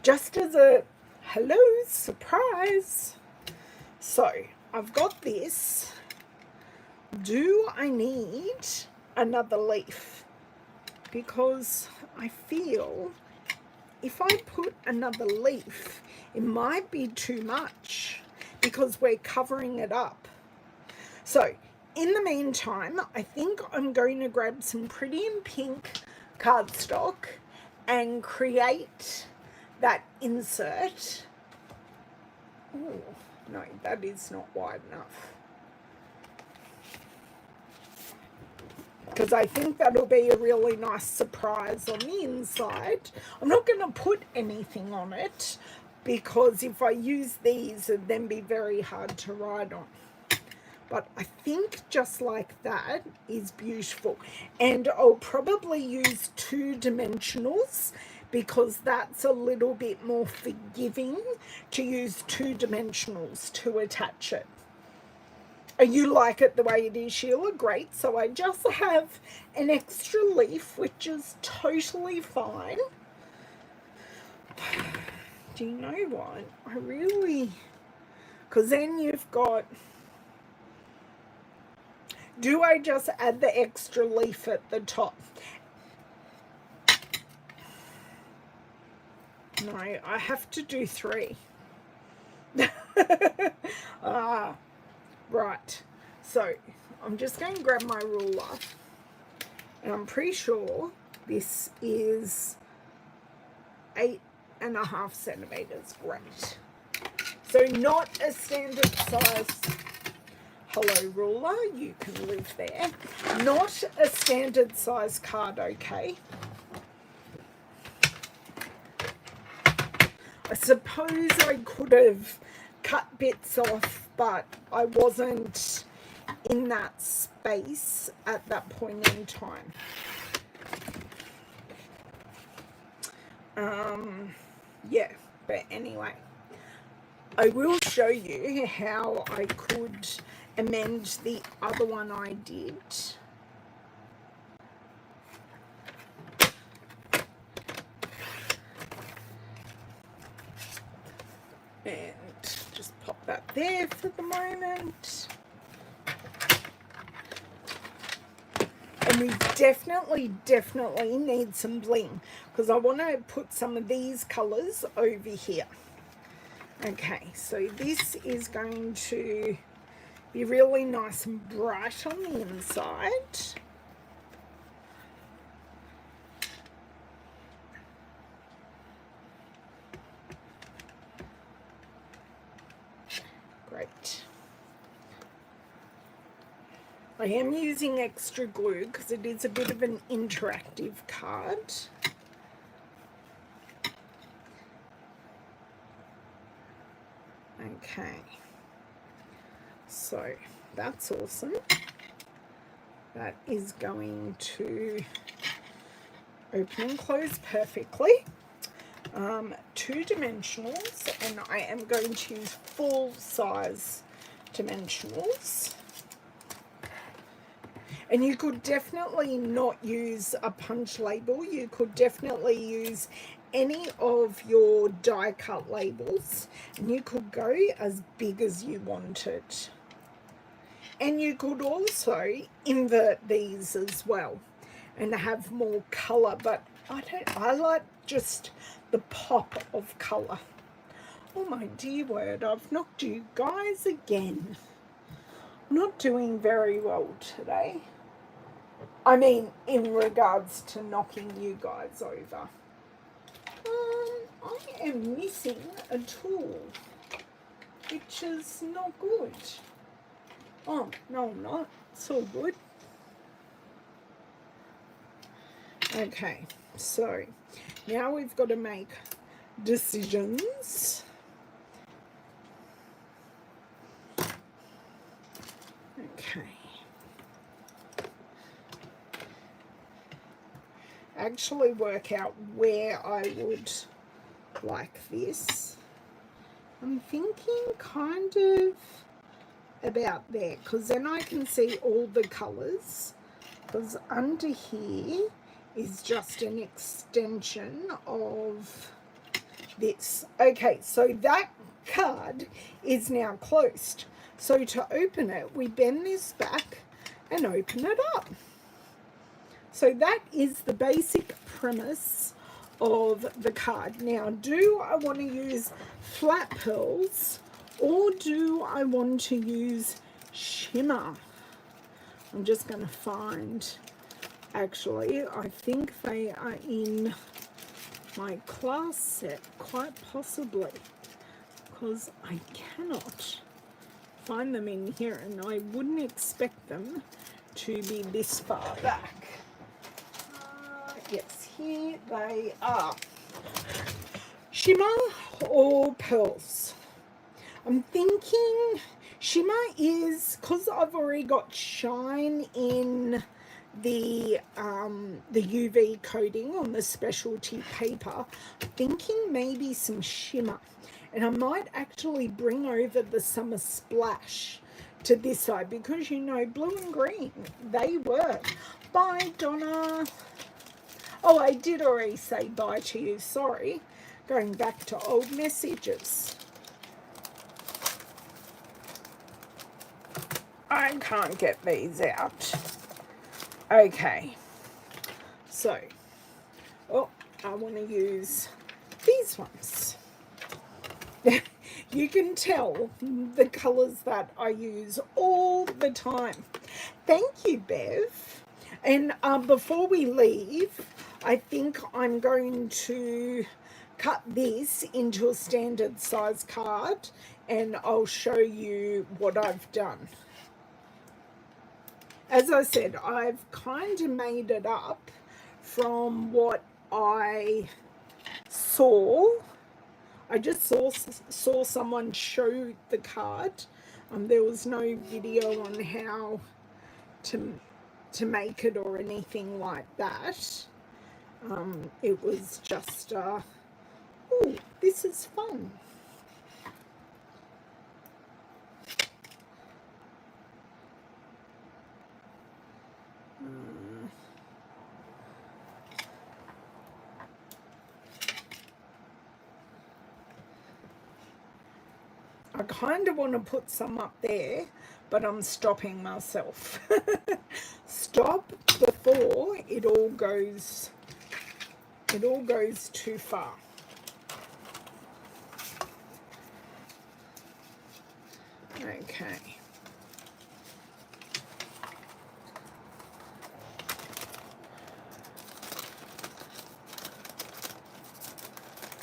just as a hello surprise. So I've got this. Do I need another leaf? Because I feel if I put another leaf, it might be too much because we're covering it up. So in the meantime, I think I'm going to grab some pretty in pink cardstock and create that insert. Oh, no, that is not wide enough. Because I think that'll be a really nice surprise on the inside. I'm not going to put anything on it, because if I use these, it'd then be very hard to write on. But I think just like that is beautiful. And I'll probably use 2 dimensionals, because that's a little bit more forgiving to use 2 dimensionals to attach it. You like it the way it is, Sheila? Great. So I just have an extra leaf, which is totally fine. Do you know what? I really... Because then you've got... Do I just add the extra leaf at the top? No, I have to do 3. Right, so I'm just going to grab my ruler, and I'm pretty sure this is 8.5 centimeters. Great. So not a standard size. Hello, ruler, you can live there. Not a standard size card, okay? I suppose I could have cut bits off, but I wasn't in that space at that point in time. Yeah, but anyway, I will show you how I could amend the other one I did. And just pop that there for the moment. And we definitely need some bling, because I want to put some of these colours over here. Okay, so this is going to be really nice and bright on the inside. Great. I am using extra glue because it is a bit of an interactive card. Okay, so that's awesome. That is going to open and close perfectly. 2 dimensionals, and I am going to use full size dimensionals. And you could definitely not use a punch label. You could definitely use any of your die cut labels, and you could go as big as you wanted. And you could also invert these as well and have more color, but I like just the pop of color. Oh my dear word, I've knocked you guys again. I'm not doing very well today. I mean, in regards to knocking you guys over. I am missing a tool. picture's not good. Oh, no, I'm not. It's all good. Okay, so now we've got to make decisions. Okay. Actually work out where I would like this. I'm thinking kind of about there, because then I can see all the colours, because under here is just an extension of this. Okay, so that card is now closed. So to open it, we bend this back and open it up. So that is the basic premise of the card. Now, do I want to use flat pearls or do I want to use shimmer? I'm just going to find, actually, I think they are in my class set, quite possibly, because I cannot find them in here, and I wouldn't expect them to be this far back. Yes, here they are. Shimmer or pearls? I'm thinking shimmer is, because I've already got shine in the UV coating on the specialty paper, I'm thinking maybe some shimmer. And I might actually bring over the Summer Splash to this side, because you know, blue and green, they work. Bye, Donna. Oh, I did already say bye to you, sorry. Going back to old messages. I can't get these out. Okay. So, oh, I want to use these ones. You can tell the colours that I use all the time. Thank you, Bev. And before we leave, I think I'm going to cut this into a standard size card and I'll show you what I've done. As I said, I've kind of made it up from what I saw. I just saw someone show the card. There was no video on how to make it or anything like that. It was just, oh, this is fun. I kind of want to put some up there, but I'm stopping myself. Stop before it all goes too far. Okay.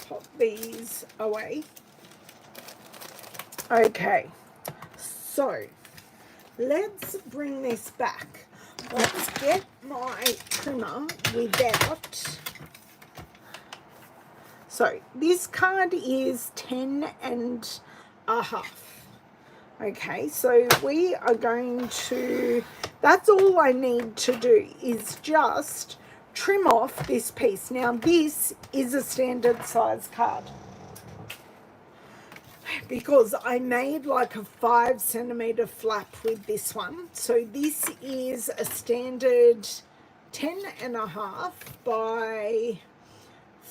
Pop these away. Okay, so let's bring this back. Let's get my trimmer without. So this card is 10.5. Okay, so we are going to, that's all I need to do is just trim off this piece. Now this is a standard size card, because I made like a 5 centimeter flap with this one. So this is a standard 10.5 by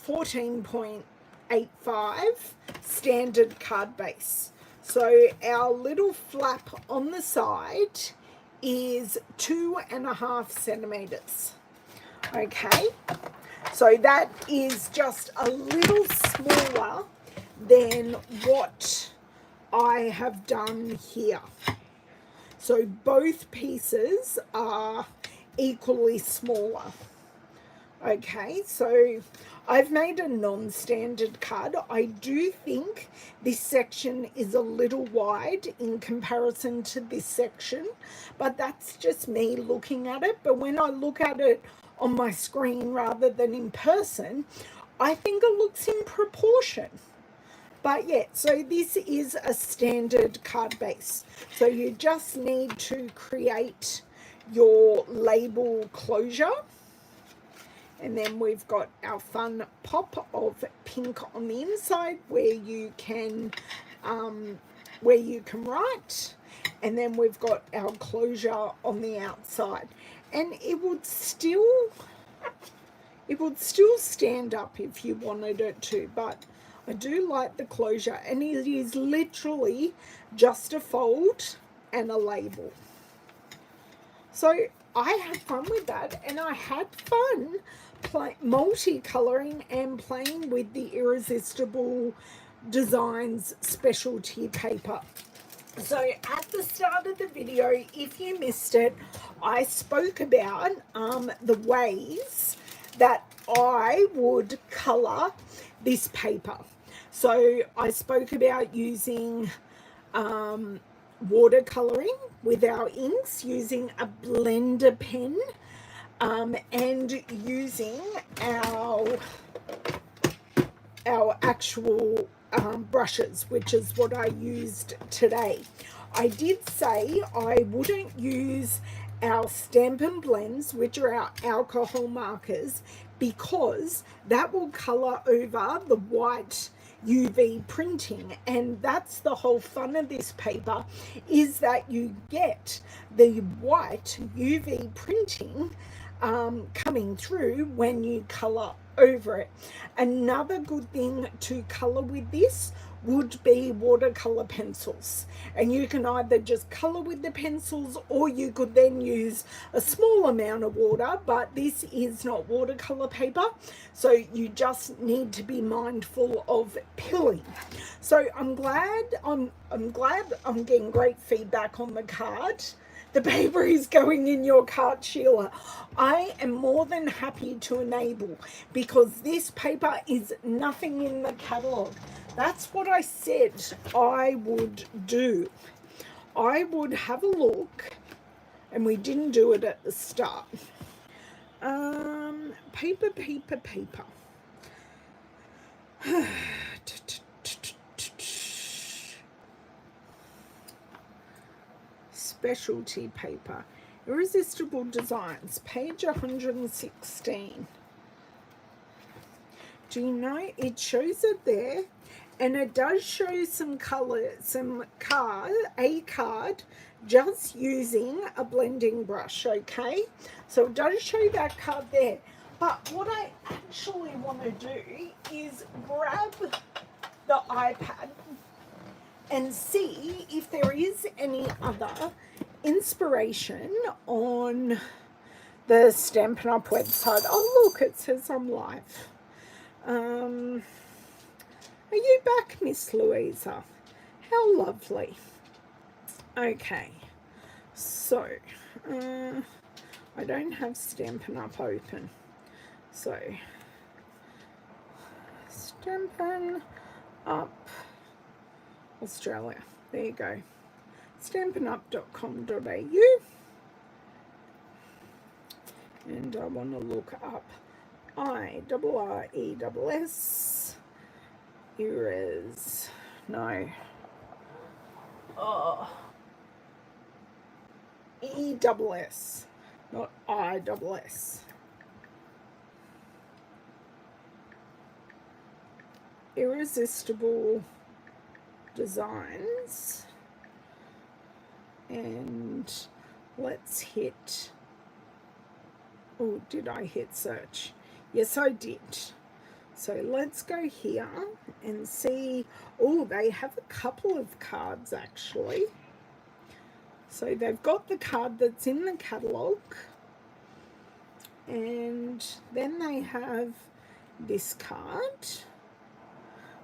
14.85 standard card base. So our little flap on the side is 2.5 centimeters. Okay, so that is just a little smaller than what I have done here. So both pieces are equally smaller. Okay, so I've made a non-standard card. I do think this section is a little wide in comparison to this section, but that's just me looking at it. But when I look at it on my screen rather than in person, I think it looks in proportion. But yeah, so this is a standard card base. So you just need to create your label closure. And then we've got our fun pop of pink on the inside where you can write. And then we've got our closure on the outside. And it would still stand up if you wanted it to, but I do like the closure, and it is literally just a fold and a label. So I had fun with that, and I had fun multi-colouring and playing with the Irresistible Designs specialty paper. So at the start of the video, if you missed it, I spoke about the ways that I would colour this paper. So I spoke about using watercolouring with our inks, using a blender pen, and using our actual brushes, which is what I used today. I did say I wouldn't use our Stampin' blends, which are our alcohol markers, because that will colour over the white UV printing, and that's the whole fun of this paper, is that you get the white UV printing coming through when you colour over it. Another good thing to colour with this would be watercolour pencils, and you can either just colour with the pencils, or you could then use a small amount of water, but this is not watercolour paper, so you just need to be mindful of pilling. So I'm glad I'm getting great feedback on the card. The paper is going in your cart, Sheila. I am more than happy to enable, because this paper is nothing in the catalogue. That's what I said I would do. I would have a look, and we didn't do it at the start. Paper. Specialty paper, Irresistible Designs, page 116. Do you know, it shows it there, and it does show some colour, a card just using a blending brush, okay? So it does show that card there. But what I actually want to do is grab the iPad and see if there is any other inspiration on the Stampin' Up website. Oh look, it says I'm live. Are you back, Miss Louisa? How lovely. Okay, so I don't have Stampin' Up open, so Stampin' Up Australia, there you go, stampinup.com.au, and I want to look up IRRESS, Irres, no, ESS, not ISS, Irresistible Designs, and let's hit, oh, did I hit search? Yes, I did. So let's go here and see. Oh, they have a couple of cards actually. So they've got the card that's in the catalogue, and then they have this card.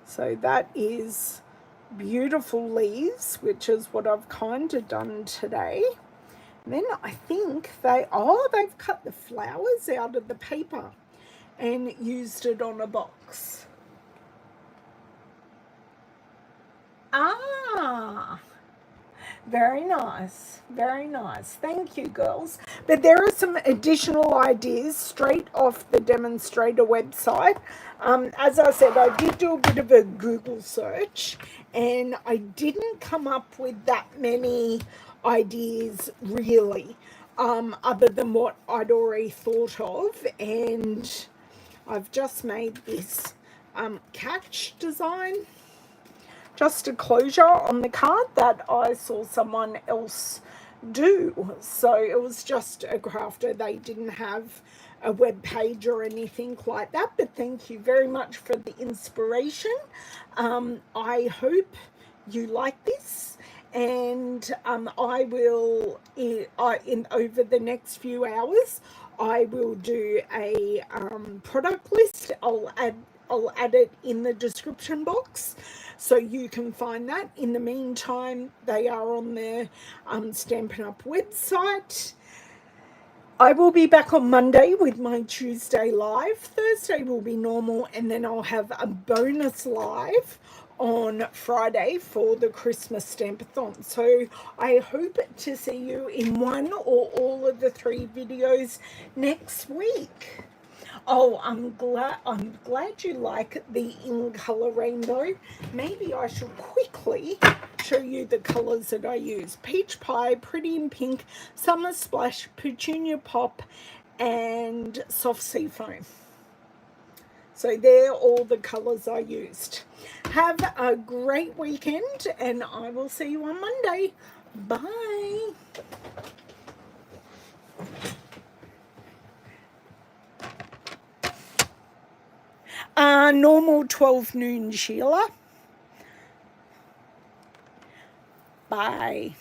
So that is Beautiful Leaves, which is what I've kind of done today. And then I think they've cut the flowers out of the paper. and used it on a box. Ah, very nice, very nice. Thank you, girls. But there are some additional ideas straight off the Demonstrator website. As I said, I did do a bit of a Google search, and I didn't come up with that many ideas really, other than what I'd already thought of. And I've just made this catch design, just a closure on the card that I saw someone else do. So it was just a crafter. They didn't have a web page or anything like that, but thank you very much for the inspiration. I hope you like this, and I will in over the next few hours I will do a product list. I'll add it in the description box so you can find that. In the meantime, they are on the Stampin' Up website. I will be back on Monday with my Tuesday live. Thursday will be normal, and then I'll have a bonus live on Friday for the Christmas Stampathon. So I hope to see you in one or all of the 3 videos next week. Oh, I'm glad you like the in color rainbow. Maybe I should quickly show you the colors that I use. Peach Pie, Pretty in Pink, Summer Splash, Petunia Pop, and Soft Sea Foam. So they're all the colors I used. Have a great weekend, and I will see you on Monday. Bye. Normal 12 noon, Sheila. Bye.